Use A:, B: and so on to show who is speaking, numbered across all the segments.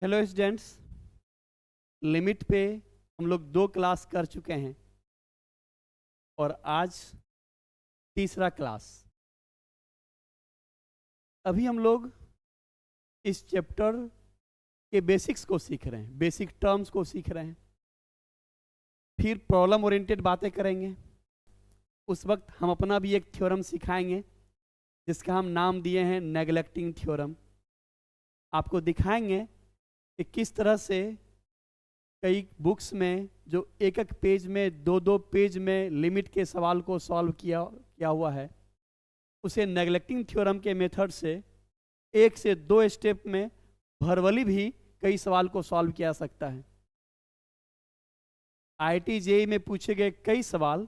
A: Hello students. Limit पे हम लोग 2 क्लास कर चुके हैं और आज तीसरा क्लास। अभी हम लोग इस चैप्टर के बेसिक्स को सीख रहे हैं, बेसिक टर्म्स को सीख रहे हैं। फिर प्रॉब्लम ओरिएंटेड बातें करेंगे। उस वक्त हम अपना भी एक थ्योरम सिखाएंगे जिसका हम नाम दिए हैं नेगलेक्टिंग थ्योरम। आपको दिखाएंगे कि किस तरह से कई बुक्स में जो एक एक पेज में दो दो पेज में लिमिट के सवाल को सॉल्व किया हुआ है, उसे नेगलेक्टिंग थ्योरम के मेथड से 1 से 2 स्टेप में भरवली भी कई सवाल को सॉल्व किया जा सकता है। आईआईटी जेईई में पूछे गए कई सवाल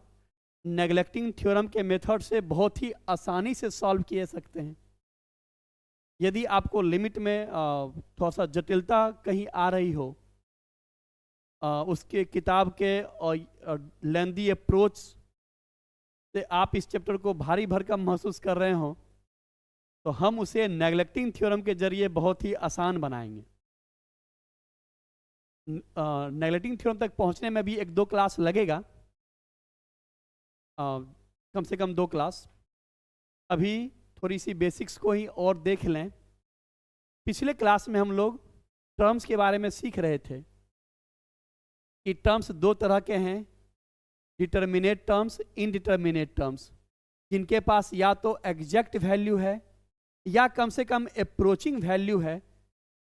A: नेगलेक्टिंग थ्योरम के मेथड से बहुत ही आसानी से सॉल्व किए सकते हैं। यदि आपको लिमिट में थोड़ा सा जटिलता कहीं आ रही हो, उसके किताब के लेंदी अप्रोच से आप इस चैप्टर को भारी भरकम महसूस कर रहे हो, तो हम उसे नेगलेक्टिंग थ्योरम के जरिए बहुत ही आसान बनाएंगे। नेगलेक्टिंग थ्योरम तक पहुंचने में भी 1-2 क्लास लगेगा, कम से कम 2 क्लास। अभी थोड़ी सी बेसिक्स को ही और देख लें। पिछले क्लास में हम लोग टर्म्स के बारे में सीख रहे थे कि टर्म्स 2 तरह के हैं, डिटर्मिनेट टर्म्स, इनडिटर्मिनेट टर्म्स, जिनके पास या तो एग्जैक्ट वैल्यू है या कम से कम अप्रोचिंग वैल्यू है।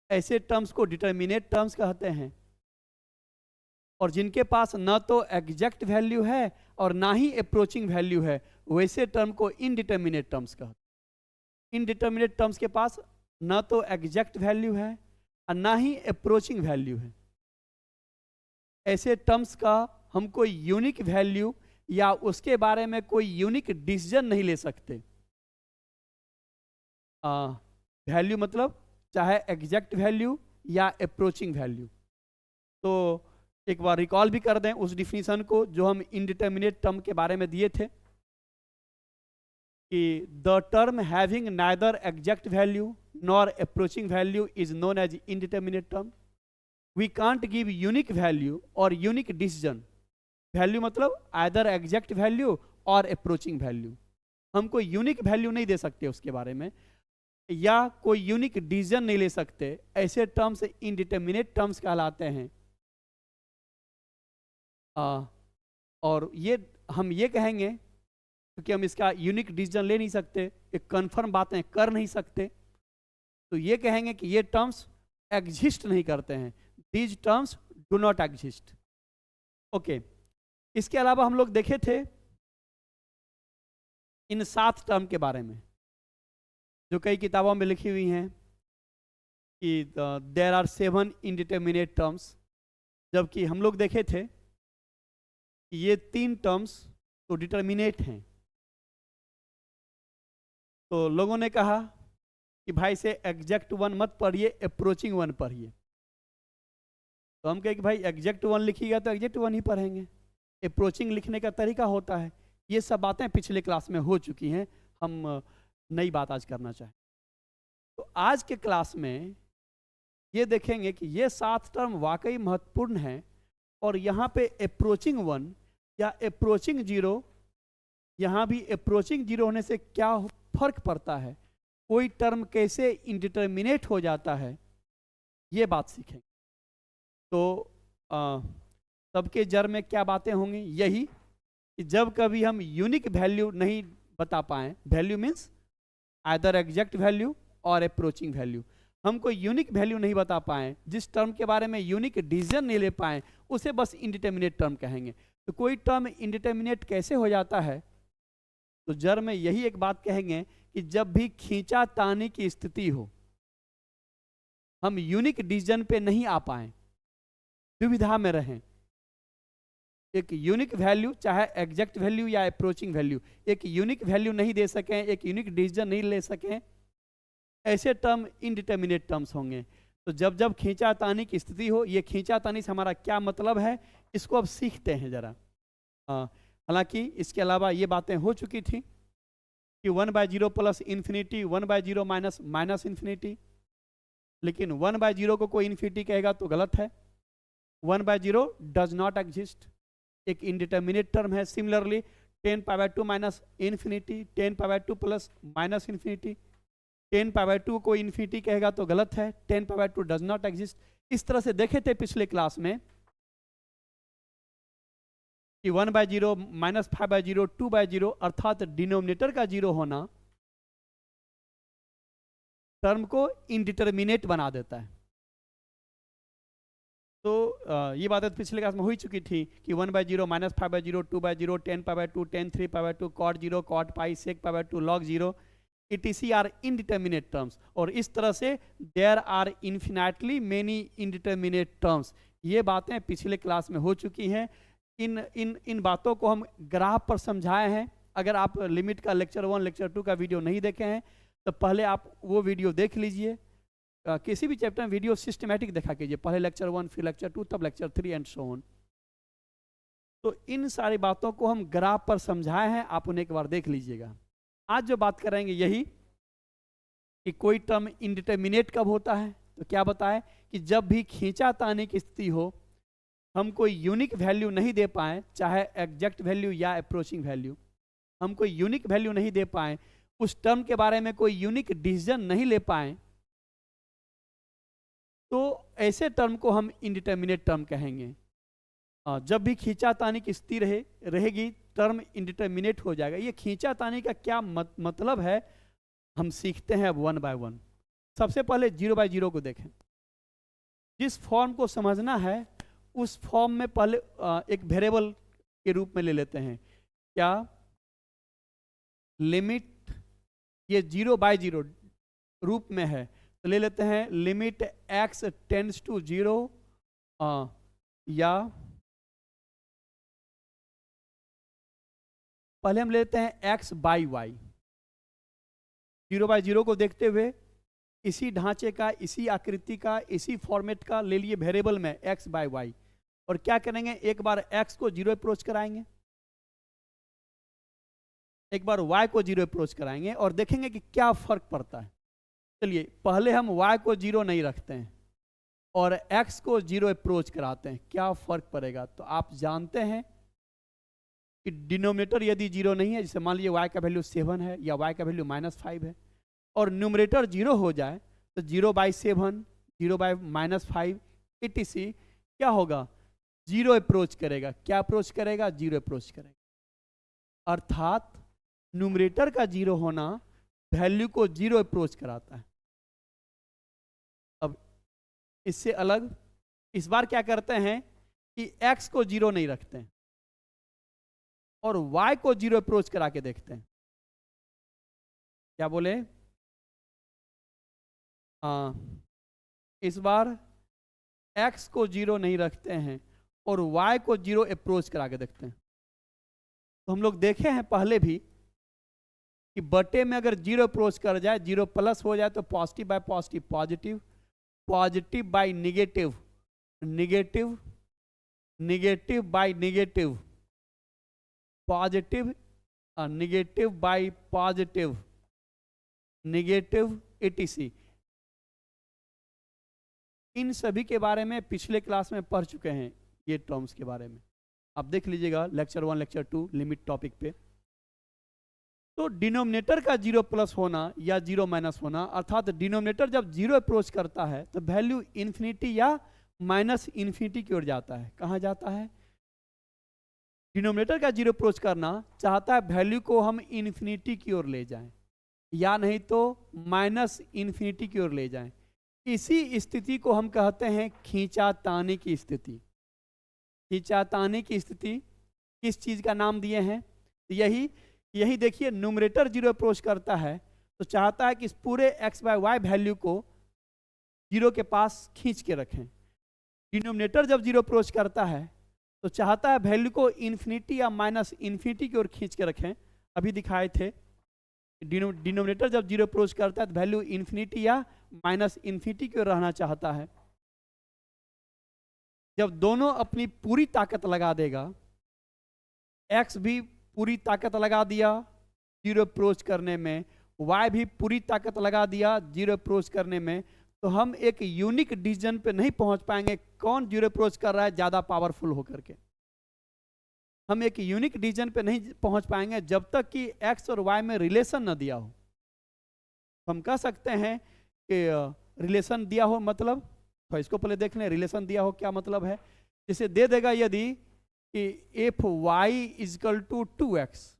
A: ऐसे टर्म्स को डिटर्मिनेट टर्म्स कहते हैं। और जिनके पास न तो एग्जैक्ट वैल्यू है और ना ही अप्रोचिंग वैल्यू है, वैसे टर्म को इनडिटर्मिनेट टर्म्स कहते हैं। इनडिटर्मिनेट टर्म्स के पास न तो एग्जैक्ट वैल्यू है और ना ही अप्रोचिंग वैल्यू है। ऐसे टर्म्स का हम कोई यूनिक वैल्यू या उसके बारे में कोई यूनिक डिसीजन नहीं ले सकते। वैल्यू मतलब चाहे एग्जैक्ट वैल्यू या अप्रोचिंग वैल्यू। तो एक बार रिकॉल भी कर दें उस डिफिनीशन को जो हम इनडिटर्मिनेट टर्म के बारे में दिए थे कि the term having neither exact value nor approaching value is known as indeterminate term. We can't give unique value or unique decision. Value मतलब either exact value or approaching value. हम कोई unique value नहीं दे सकते उसके बारे में, या कोई यूनिक डिसीजन नहीं ले सकते। ऐसे टर्म्स इनडिटर्मिनेट टर्म्स कहलाते हैं। और ये हम ये कहेंगे क्योंकि हम इसका यूनिक डिसीजन ले नहीं सकते, एक कन्फर्म बातें कर नहीं सकते, तो ये कहेंगे कि ये टर्म्स एग्जिस्ट नहीं करते हैं। These terms do not exist. Okay, इसके अलावा हम लोग देखे थे इन 7 टर्म के बारे में जो कई किताबों में लिखी हुई हैं कि देयर आर 7 इनडिटर्मिनेट टर्म्स, जबकि हम लोग देखे थे कि ये 3 टर्म्स तो डिटर्मिनेट हैं। तो लोगों ने कहा कि भाई से एग्जैक्ट 1 मत पढ़िए, अप्रोचिंग 1 पढ़िए। तो हम कहे कि भाई एग्जैक्ट 1 लिखिएगा तो एग्जैक्ट 1 ही पढ़ेंगे, अप्रोचिंग लिखने का तरीका होता है। ये सब बातें पिछले क्लास में हो चुकी हैं, हम नई बात आज करना चाहें। तो आज के क्लास में ये देखेंगे कि ये 7 टर्म वाकई महत्वपूर्ण हैं और यहाँ पे अप्रोचिंग 1 या अप्रोचिंग 0, यहाँ भी अप्रोचिंग 0 होने से क्या फर्क पड़ता है, कोई टर्म कैसे इनडिटर्मिनेट हो जाता है, ये बात सीखेंगे। तो सबके जड़ में क्या बातें होंगी, यही कि जब कभी हम यूनिक वैल्यू नहीं बता पाए, value means either exact value or approaching value, हम कोई यूनिक वैल्यू नहीं बता पाए, जिस टर्म के बारे में यूनिक डिसीजन नहीं ले पाए, उसे बस इनडिटर्मिनेट टर्म कहेंगे। तो कोई टर्म इनडिटर्मिनेट कैसे हो जाता है, तो जड़ में यही एक बात कहेंगे कि जब भी खींचातानी की स्थिति हो, हम यूनिक डिसीजन पे नहीं आ पाए, दुविधा में रहें, एक यूनिक वैल्यू चाहे एग्जैक्ट वैल्यू या अप्रोचिंग वैल्यू, एक यूनिक वैल्यू नहीं दे सकें, एक यूनिक डिसीजन नहीं ले सकें, ऐसे टर्म इनडिटर्मिनेट टर्म्स होंगे। तो जब जब खींचातानी की स्थिति हो, ये खींचातानी से हमारा क्या मतलब है, इसको अब सीखते हैं जरा। हालांकि इसके अलावा ये बातें हो चुकी थी कि 1/0 plus infinity, 1/0 minus minus infinity, लेकिन 1/0 को कोई इन्फिनिटी कहेगा तो गलत है। 1/0 डज नॉट एग्जिस्ट, एक इनडिटर्मिनेट टर्म है। Similarly 10π/2 minus infinity, 10π/2 plus minus infinity, 10π/2 को इन्फिनिटी कहेगा तो गलत है। 10π/2 डज नॉट एग्जिस्ट। इस तरह से देखे थे पिछले क्लास में कि 1/0 माइनस 5/0 2/0 अर्थात डिनोमिनेटर का जीरो होना टर्म को इनडिटर्मिनेट बना देता है। तो ये बात पिछले क्लास में हो ही चुकी थी कि 1/0 minus 5/0 2/0 10π/2 10 3π/2 cot 0 cot pi sec π/2 log 0 etc are indeterminate terms. और इस तरह से there are infinitely many indeterminate terms. ये बातें पिछले क्लास में हो चुकी हैं। इन बातों को हम ग्राफ पर समझाए हैं। अगर आप लिमिट का लेक्चर 1 लेक्चर 2 का वीडियो नहीं देखे हैं तो पहले आप वो वीडियो देख लीजिए। किसी भी चैप्टर में वीडियो सिस्टमैटिक देखा कीजिए, पहले लेक्चर 1 फिर लेक्चर 2 तब लेक्चर 3 एंड सो ऑन। तो इन सारी बातों को हम ग्राफ पर समझाए हैं, आप उन्हें एक बार देख लीजिएगा। आज जो बात करेंगे यही कि कोई टर्म इनडिटर्मिनेट कब होता है। तो क्या बताएं कि जब भी खींचातानी की स्थिति हो, हम कोई यूनिक वैल्यू नहीं दे पाए, चाहे एग्जैक्ट वैल्यू या अप्रोचिंग वैल्यू, हम कोई यूनिक वैल्यू नहीं दे पाए, उस टर्म के बारे में कोई यूनिक डिसीजन नहीं ले पाए, तो ऐसे टर्म को हम इनडिटर्मिनेट टर्म कहेंगे। जब भी खींचातानी की स्थिति रहेगी टर्म इनडिटर्मिनेट हो जाएगा। ये खींचातानी का क्या मतलब है, हम सीखते हैं अब 1 बाय 1। सबसे पहले 0/0 को देखें। जिस फॉर्म को समझना है उस फॉर्म में पहले एक वेरिएबल के रूप में ले लेते हैं। क्या? लिमिट, ये 0/0 रूप में है तो ले लेते हैं लिमिट x टेंड्स टू 0 या पहले हम लेते हैं x/y। 0/0 को देखते हुए इसी ढांचे का, इसी आकृति का, इसी फॉर्मेट का ले लिए वेरिएबल में x/y। और क्या करेंगे, एक बार x को 0 अप्रोच कराएंगे, एक बार y को 0 अप्रोच कराएंगे और देखेंगे कि क्या फर्क पड़ता है। चलिए पहले हम y को 0 नहीं रखते हैं और x को 0 अप्रोच कराते हैं, क्या फर्क पड़ेगा। तो आप जानते हैं कि डिनोमिनेटर यदि 0 नहीं है, जैसे मान लीजिए y का वैल्यू 7 है या y का वैल्यू -5 है, और न्यूमरेटर 0 हो जाए तो 0/7 0/-5 etc क्या होगा, 0 अप्रोच करेगा। क्या अप्रोच करेगा? 0 अप्रोच करेगा। अर्थात न्यूमरेटर का 0 होना वैल्यू को 0 अप्रोच कराता है। अब इससे अलग इस बार क्या करते हैं कि x को 0 नहीं रखते हैं और y को 0 अप्रोच करा के देखते हैं। क्या बोले? इस बार x को 0 नहीं रखते हैं और y को 0 अप्रोच करा के देखते हैं। तो हम लोग देखे हैं पहले भी कि बटे में अगर 0 अप्रोच कर जाए, 0 प्लस हो जाए तो positive bye positive positive, positive bye negative negative, negative bye negative positive, negative bye positive negative etc। इन सभी के बारे में पिछले क्लास में पढ़ चुके हैं। ये टर्म्स के बारे में आप देख लीजिएगा लेक्चर 1 लेक्चर 2 लिमिट टॉपिक पे। तो डिनोमिनेटर का 0 प्लस होना या 0 माइनस होना, अर्थात डिनोमिनेटर जब 0 अप्रोच करता है तो वैल्यू इन्फिनिटी या -इन्फिनिटी की ओर जाता है। कहाँ जाता है? डिनोमिनेटर का 0 अप्रोच करना चाहता है वैल्यू को हम इन्फिनिटी की ओर ले जाएं या नहीं तो -इन्फिनिटी की ओर ले जाएं। इसी स्थिति को हम कहते हैं खींचातानी की स्थिति। खींचातानी की स्थिति किस चीज का नाम दिए हैं? यही देखिए, न्यूमरेटर 0 अप्रोच करता है तो चाहता है कि इस पूरे x/y वैल्यू को 0 के पास खींच के रखें। डिनोमिनेटर जब 0 अप्रोच करता है तो चाहता है वैल्यू को इन्फिनिटी या -इन्फिनिटी की ओर खींच के रखें। अभी दिखाए थे डिनोमिनेटर जब 0 अप्रोच करता है तो वैल्यू इन्फिनिटी या -इन्फिनिटी की ओर रहना चाहता है। जब दोनों अपनी पूरी ताकत लगा देगा, x भी पूरी ताकत लगा दिया 0 अप्रोच करने में, y भी पूरी ताकत लगा दिया 0 अप्रोच करने में, तो हम एक यूनिक डिसीजन पे नहीं पहुंच पाएंगे कौन जीरो अप्रोच कर रहा है ज़्यादा पावरफुल होकर के। हम एक यूनिक डिसीजन पे नहीं पहुंच पाएंगे जब तक कि एक्स और वाई में रिलेशन न दिया हो। हम कह सकते हैं कि रिलेशन दिया हो मतलब, तो इसको पहले देख लें रिलेशन दिया हो क्या मतलब है। जैसे दे देगा यदि कि if y equal to 2x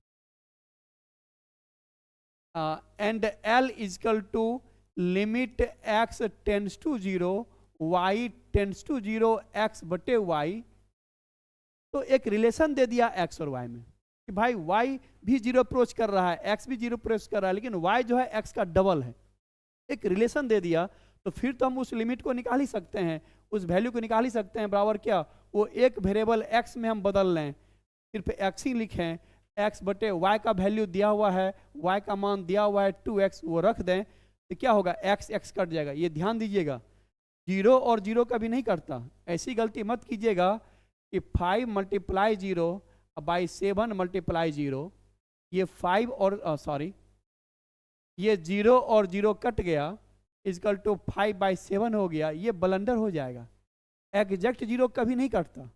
A: and L equal to limit x tends to 0 y tends to 0 x बटे y, तो एक रिलेशन दे दिया x और y में कि भाई y भी जीरो अप्रोच कर रहा है, x भी जीरो अप्रोच कर रहा है, लेकिन y जो है x का डबल है। एक रिलेशन दे दिया तो फिर तो हम उस लिमिट को निकाल ही सकते हैं, उस वैल्यू को निकाल ही सकते हैं। बराबर क्या, वो एक वेरिएबल x में हम बदल लें, सिर्फ x ही लिखें, x बटे y का वैल्यू दिया हुआ है, y का मान दिया हुआ है 2x, वो रख दें तो क्या होगा, x x कट जाएगा। ये ध्यान दीजिएगा, जीरो और जीरो कभी नहीं कटता। ऐसी गलती मत कीजिएगा कि 5 मल्टीप्लाई 0 बाई 7 मल्टीप्लाई 0, ये 5 और सॉरी ये 0 और 0 कट गया इजकल टू 5/7 हो गया, ये ब्लंडर हो जाएगा। एग्जैक्ट जीरो कभी नहीं कटता,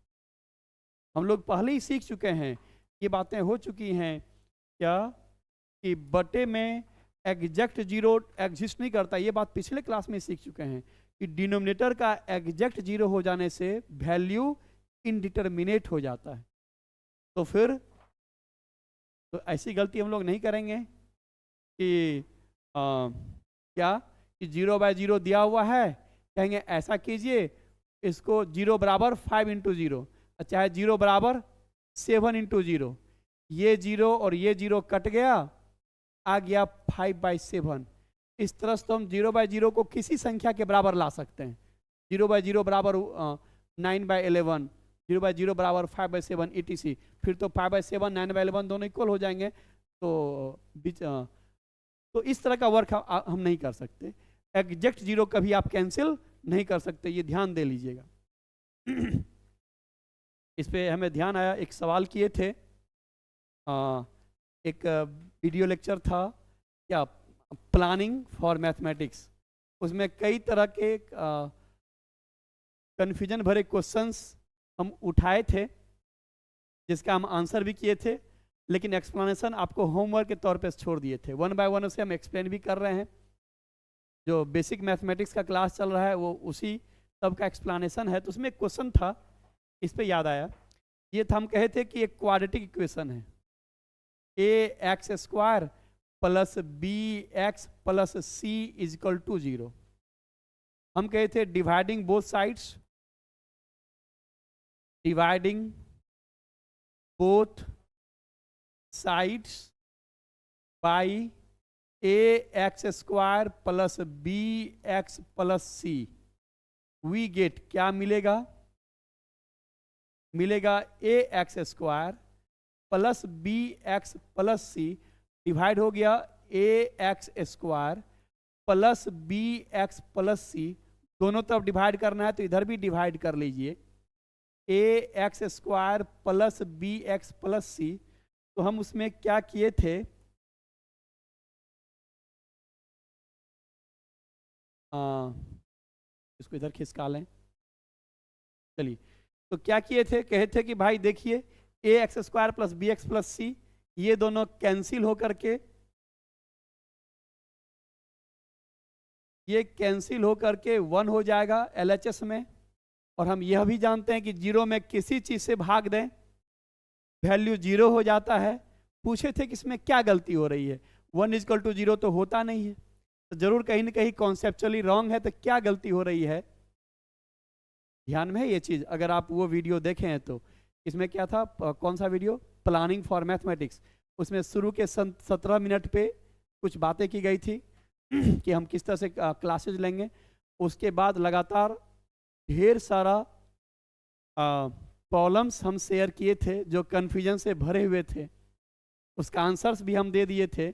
A: हम लोग पहले ही सीख चुके हैं, ये बातें हो चुकी हैं क्या कि बटे में एग्जैक्ट जीरो एग्जिस्ट नहीं करता। ये बात पिछले क्लास में सीख चुके हैं कि डिनोमिनेटर का एग्जैक्ट जीरो हो जाने से वैल्यू इनडिटर्मिनेट हो जाता है। तो फिर तो ऐसी गलती हम लोग नहीं करेंगे कि क्या कि 0/0 दिया हुआ है, कहेंगे ऐसा कीजिए इसको 0 बराबर 5 इंटू 0, चाहे 0 बराबर 7 इंटू 0, ये 0 और ये 0 कट गया, आ गया 5/7। इस तरह से तो हम 0/0 को किसी संख्या के बराबर ला सकते हैं। 0/0 बराबर 9/11, 0/0 बराबर 5/7 etc। फिर तो 5/7 9/11 दोनों इक्वल हो जाएंगे। तो इस तरह का वर्क हम नहीं कर सकते। एग्जैक्ट जीरो कभी आप कैंसिल नहीं कर सकते, ये ध्यान दे लीजिएगा। इस पे हमें ध्यान आया, एक सवाल किए थे, एक वीडियो लेक्चर था क्या, प्लानिंग फॉर मैथमेटिक्स, उसमें कई तरह के कन्फ्यूजन भरे क्वेश्चंस हम उठाए थे, जिसका हम आंसर भी किए थे, लेकिन एक्सप्लेनेशन आपको होमवर्क के तौर पे छोड़ दिए थे। 1 बाय 1 उसे हम एक्सप्लेन भी कर रहे हैं। जो बेसिक मैथमेटिक्स का क्लास चल रहा है वो उसी सब का एक्सप्लेनेशन है। तो उसमें एक क्वेश्चन था, इस पे याद आया, ये था, हम कहे थे कि एक क्वाड्रेटिक इक्वेशन है, ax² plus bx plus c equal to 0। हम कहे थे dividing both sides, dividing both sides by ax² plus bx plus c, we get क्या मिलेगा, मिलेगा ax² plus bx plus c divide हो गया ax² plus bx plus c, दोनों तरफ डिवाइड करना है तो इधर भी डिवाइड कर लीजिए, ax² plus bx plus c। तो हम उसमें क्या किए थे, इसको इधर खिसका लें, चलिए, तो क्या किए थे, कहे थे कि भाई देखिए ax² plus bx plus c ये दोनों कैंसिल होकर के, ये कैंसिल होकर के 1 हो जाएगा LHS में। और हम यह भी जानते हैं कि 0 में किसी चीज से भाग दें वैल्यू 0 हो जाता है। पूछे थे कि इसमें क्या गलती हो रही है, 1 इजकल टू 0 तो होता नहीं है, तो जरूर कहीं ना कहीं कॉन्सेप्चुअली रॉन्ग है, तो क्या गलती हो रही है, ध्यान में है ये चीज। अगर आप वो वीडियो देखें हैं तो इसमें क्या था, कौन सा वीडियो, प्लानिंग फॉर मैथमेटिक्स, उसमें शुरू के 17 मिनट पे कुछ बातें की गई थी कि हम किस तरह से क्लासेज लेंगे। उसके बाद लगातार ढेर सारा प्रॉब्लम्स हम शेयर किए थे जो कन्फ्यूजन से भरे हुए थे, उसका आंसर्स भी हम दे दिए थे,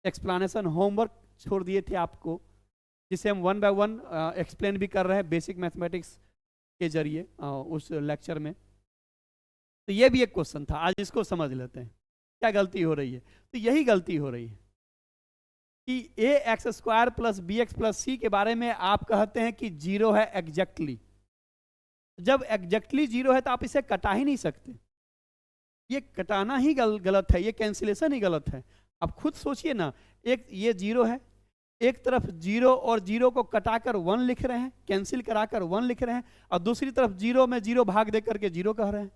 A: एक्सप्लेनेशन होमवर्क छोड़ दिए थे आपको, जिसे हम 1 बाय 1 एक्सप्लेन भी कर रहे हैं बेसिक मैथमेटिक्स के जरिए उस लेक्चर में। तो ये भी एक क्वेश्चन था, आज इसको समझ लेते हैं क्या गलती हो रही है। तो यही गलती हो रही है कि a x square plus b x plus c के बारे में आप कहते हैं कि जीरो है एग्जैक्टली। जब एग्जैक्टली जीरो है तो आप इसे कटा ही नहीं सकते, ये कटाना ही गलत है, ये कैंसिलेशन ही गलत है। आप खुद सोचिए ना, एक ये जीरो है, एक तरफ जीरो और जीरो को कटाकर वन लिख रहे हैं, कैंसिल कराकर वन लिख रहे हैं, और दूसरी तरफ जीरो में जीरो भाग दे करके जीरो कह रहे हैं।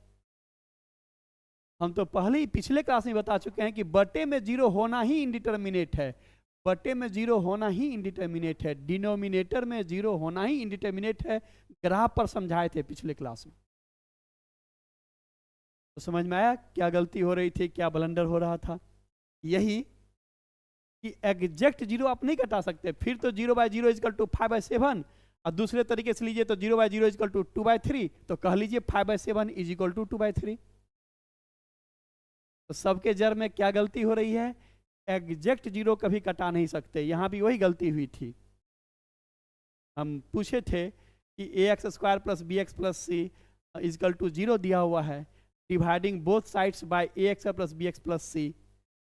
A: हम तो पहले ही पिछले क्लास में बता चुके हैं कि बटे में जीरो होना ही इंडिटरमिनेट है, बटे में जीरो होना ही इंडिटरमिनेट है, डिनोमिनेटर में जीरो होना ही इंडिटरमिनेट है। ग्राफ पर समझाए थे पिछले क्लास में, तो समझ में आया क्या गलती हो रही थी, क्या ब्लंडर हो रहा था। यही कि एग्जैक्ट जीरो आप नहीं कटा सकते, फिर तो 0/0 इजकल टू 5/7, और दूसरे तरीके से लीजिए तो 0/0 इजकल टू 2/3, तो कह लीजिए 5/7 इज इक्वल टू 2/3। तो सबके जड़ में क्या गलती हो रही है, एग्जैक्ट जीरो कभी कटा नहीं सकते, यहां भी वही गलती हुई थी। हम पूछे थे कि a x square plus b x plus c is equal to 0 दिया हुआ है, dividing both sides by a x plus b x plus c.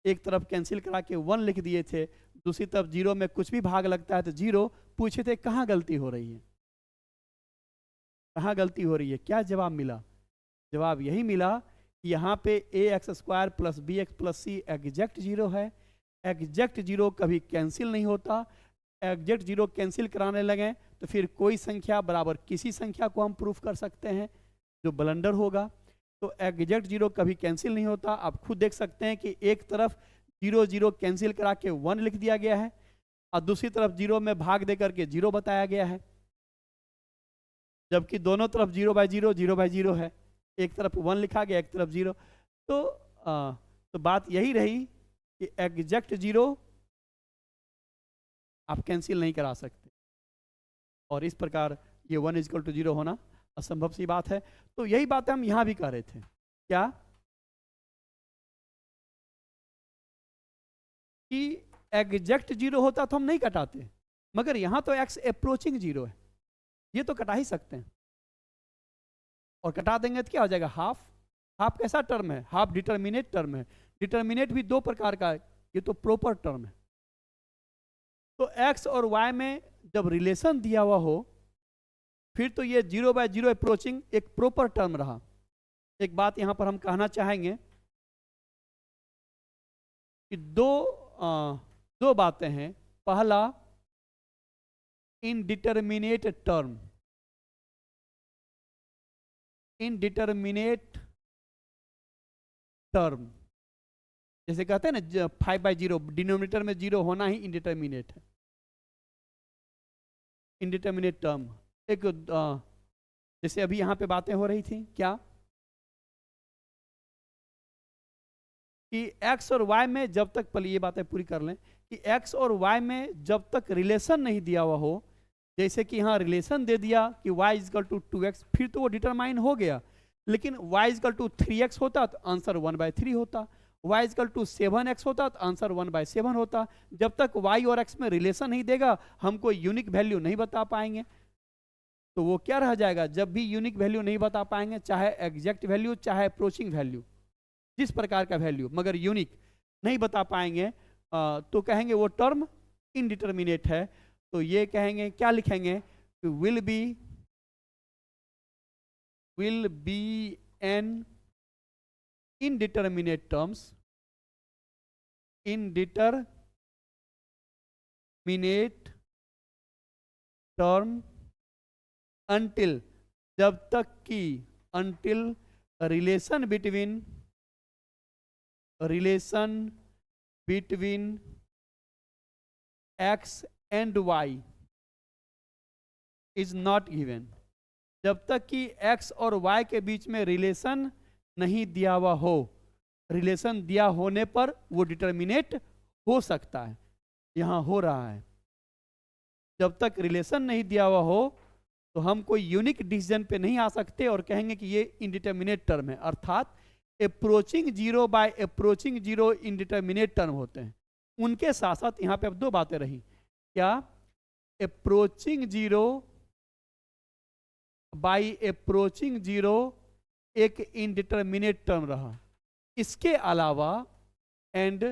A: एक तरफ कैंसिल करा के 1 लिख दिए थे, दूसरी तरफ जीरो में कुछ भी भाग लगता है तो जीरो। पूछे थे कहाँ गलती हो रही है, कहाँ गलती हो रही है, क्या जवाब मिला? जवाब यही मिला कि यहाँ पे a x square plus b x plus c exact zero है। एग्जैक्ट जीरो कभी कैंसिल नहीं होता, एग्जैक्ट जीरो कैंसिल कराने लगे तो फिर कोई संख्या बराबर किसी संख्या को हम प्रूफ कर सकते हैं, जो ब्लंडर होगा। तो एग्जैक्ट जीरो कभी कैंसिल नहीं होता। आप खुद देख सकते हैं कि एक तरफ 0 कैंसिल करा के 1 लिख दिया गया है, और दूसरी तरफ 0 में भाग दे करके 0 बताया गया है, जबकि दोनों तरफ 0/0 0/0 है, एक तरफ 1 लिखा गया, एक तरफ 0। तो बात यही रही कि एग्जैक्ट जीरो आप कैंसिल नहीं करा सकते, और इस प्रकार ये 1 इक्वल टू 0 होना असंभव सी बात है। तो यही बात हम यहां भी कह रहे थे, क्या कि एग्जैक्ट जीरो होता तो हम नहीं कटाते, मगर यहां तो एक्स अप्रोचिंग जीरो है, ये तो कटा ही सकते हैं, और कटा देंगे तो क्या हो जाएगा, हाफ। हाफ कैसा टर्म है, हाफ डिटरमिनेट टर्म है। डिटरमिनेट भी 2 प्रकार का है, ये तो प्रॉपर टर्म है। तो एक्स और वाई में जब रिलेशन दिया हुआ हो, फिर तो ये 0/0 अप्रोचिंग एक प्रॉपर टर्म रहा। एक बात यहां पर हम कहना चाहेंगे कि दो बातें हैं। पहला, इनडिटरमिनेट टर्म, इनडिटरमिनेट टर्म जैसे कहते हैं ना 5/0, डिनोमिनेटर में 0 होना ही इनडिटरमिनेट है। इनडिटरमिनेट टर्म एक जैसे अभी यहां पे बातें हो रही थी, क्या कि एक्स और वाई में जब तक, पहले ये बातें पूरी कर लें, कि एक्स और वाई में जब तक रिलेशन नहीं दिया हुआ हो, जैसे कि यहाँ रिलेशन दे दिया कि y इजकल टू 2x, फिर तो वो डिटरमाइन हो गया। लेकिन y इजकल टू 3x होता तो आंसर 1/3 होता, y इजकल टू 7x होता तो आंसर 1/7 होता। जब तक y और x में रिलेशन नहीं देगा, हम कोई यूनिक वैल्यू नहीं बता पाएंगे। तो वो क्या रह जाएगा, जब भी यूनिक वैल्यू नहीं बता पाएंगे, चाहे एग्जैक्ट वैल्यू चाहे अप्रोचिंग वैल्यू, जिस प्रकार का वैल्यू, मगर यूनिक नहीं बता पाएंगे, तो कहेंगे वो टर्म इनडिटरमिनेट है। तो ये कहेंगे, क्या लिखेंगे, will be an indeterminate terms, indeterminate term until, जब तक कि, until relation between x and y is not given, जब तक कि x और y के बीच में रिलेशन नहीं दिया हुआ हो। रिलेशन दिया होने पर वो डिटरमिनेट हो सकता है, यहां हो रहा है। जब तक रिलेशन नहीं दिया हुआ हो तो हम कोई यूनिक डिसीजन पे नहीं आ सकते और कहेंगे कि ये इनडिटरमिनेट टर्म है। अर्थात approaching zero by approaching zero indeterminate term होते हैं। उनके साथ साथ यहाँ पे अब 2 बातें रही, क्या, approaching zero by approaching zero एक इनडिटरमिनेट टर्म रहा। इसके अलावा, एंड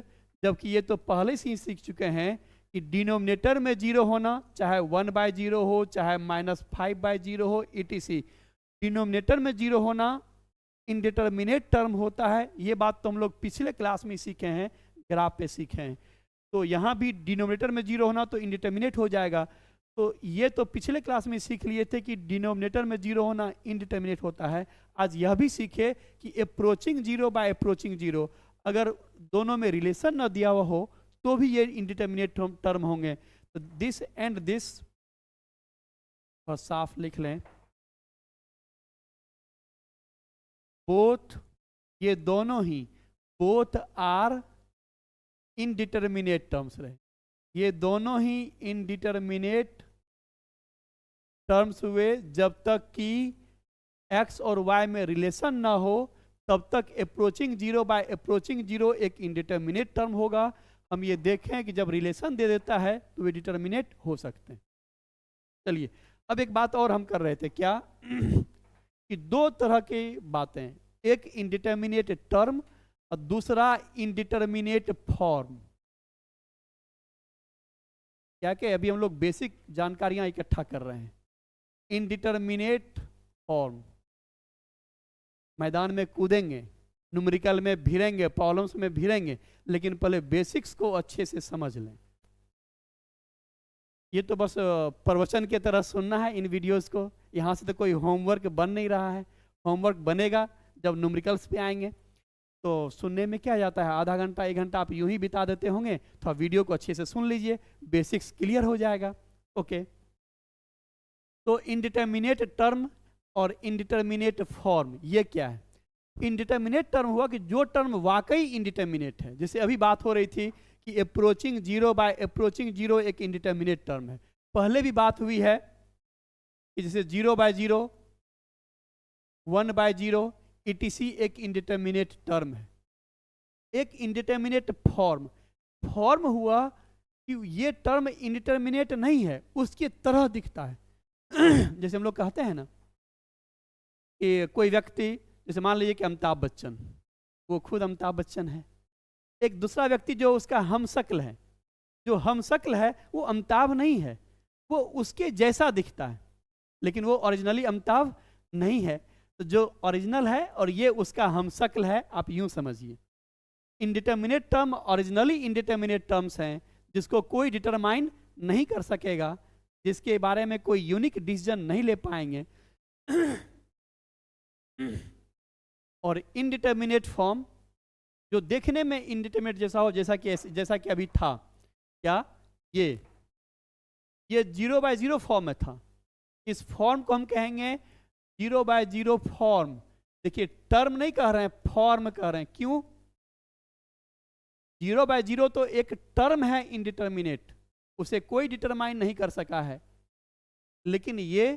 A: जबकि ये तो पहले से ही सीख चुके हैं कि कि डिनोमिनेटर में 0 होना, चाहे 1/0 हो, चाहे -5/0 हो, etc, डिनोमिनेटर में 0 होना इनडिटर्मिनेट टर्म होता है। ये बात तो हम लोग पिछले क्लास में सीखे हैं, ग्राफ पे सीखे हैं। तो यहाँ भी डिनोमिनेटर में 0 होना तो इनडिटर्मिनेट हो जाएगा। तो ये तो पिछले क्लास में सीख लिए थे कि डिनोमिनेटर में 0 होना इनडिटर्मिनेट होता है। आज यह भी सीखे कि अप्रोचिंग 0 बाय अप्रोचिंग 0, अगर दोनों में रिलेशन न दिया हुआ हो तो भी ये इनडिटर्मिनेट टर्म होंगे। तो दिस एंड दिस, और साफ लिख लें, बोथ, ये दोनों ही, बोथ आर इनडिटर्मिनेट टर्म्स रहे, ये दोनों ही इनडिटर्मिनेट टर्म्स हुए जब तक कि x और y में रिलेशन ना हो, तब तक अप्रोचिंग 0 बाय अप्रोचिंग 0 एक इनडिटर्मिनेट टर्म होगा। हम ये देखें कि जब रिलेशन दे देता है तो वे डिटर्मिनेट हो सकते हैं। चलिए, अब एक बात और हम कर रहे थे, क्या कि दो तरह की बातें, एक इनडिटर्मिनेट टर्म और दूसरा इनडिटर्मिनेट फॉर्म। क्या कि अभी हम लोग बेसिक जानकारियां इकट्ठा कर रहे हैं। इनडिटर्मिनेट फॉर्म, मैदान में कूदेंगे, न्यूमेरिकल में भिड़ेंगे, प्रॉब्लम्स में भिड़ेंगे, लेकिन पहले बेसिक्स को अच्छे से समझ लें। ये तो बस प्रवचन की तरह सुनना है इन वीडियोस को, यहाँ से तो कोई होमवर्क बन नहीं रहा है। होमवर्क बनेगा जब न्यूमेरिकल्स पे आएंगे। तो सुनने में क्या जाता है, आधा घंटा 1 घंटा आप यूं ही बिता देते होंगे, तो आप वीडियो को अच्छे से सुन लीजिए, बेसिक्स क्लियर हो जाएगा। ओके, तो इनडिटर्मिनेट टर्म और इनडिटर्मिनेट फॉर्म, ये क्या है? इनडिटर्मिनेट टर्म हुआ कि जो टर्म वाकई इनडिटर्मिनेट है, जैसे अभी बात हो रही थी कि अप्रोचिंग 0 बाय अप्रोचिंग 0 एक इनडिटर्मिनेट टर्म है। पहले भी बात हुई है कि जैसे 0/0, 1/0 etc एक इनडिटर्मिनेट टर्म है। एक इनडिटर्मिनेट फॉर्म, फॉर्म हुआ कि ये टर्म इनडिटर्मिनेट नहीं है, उसकी तरह दिखता है। जैसे हम लोग कहते हैं ना कि कोई व्यक्ति, जैसे मान लीजिए कि अमिताभ बच्चन, वो खुद अमिताभ बच्चन है। एक दूसरा व्यक्ति जो उसका हमशक्ल है, जो हमशक्ल है वो अमिताभ नहीं है, वो उसके जैसा दिखता है, लेकिन वो ओरिजिनली अमिताभ नहीं है। तो जो ओरिजिनल है और ये उसका हमशक्ल है, आप यूं समझिए। Indeterminate term originally indeterminate terms हैं जिसको कोई डिटरमाइन नहीं कर सकेगा, जिसके बारे में कोई यूनिक डिसीजन नहीं ले पाएंगे। और इनडिटर्मिनेट फॉर्म जो देखने में इनडिटर्मिनेट जैसा हो, जैसा कि अभी था, क्या ये 0/0 फॉर्म में था। इस फॉर्म को हम कहेंगे 0/0 फॉर्म। देखिए, टर्म नहीं कह रहे हैं, फॉर्म कह रहे हैं। क्यों? 0/0 तो एक टर्म है इनडिटर्मिनेट, उसे कोई डिटरमाइन नहीं कर सका है, लेकिन ये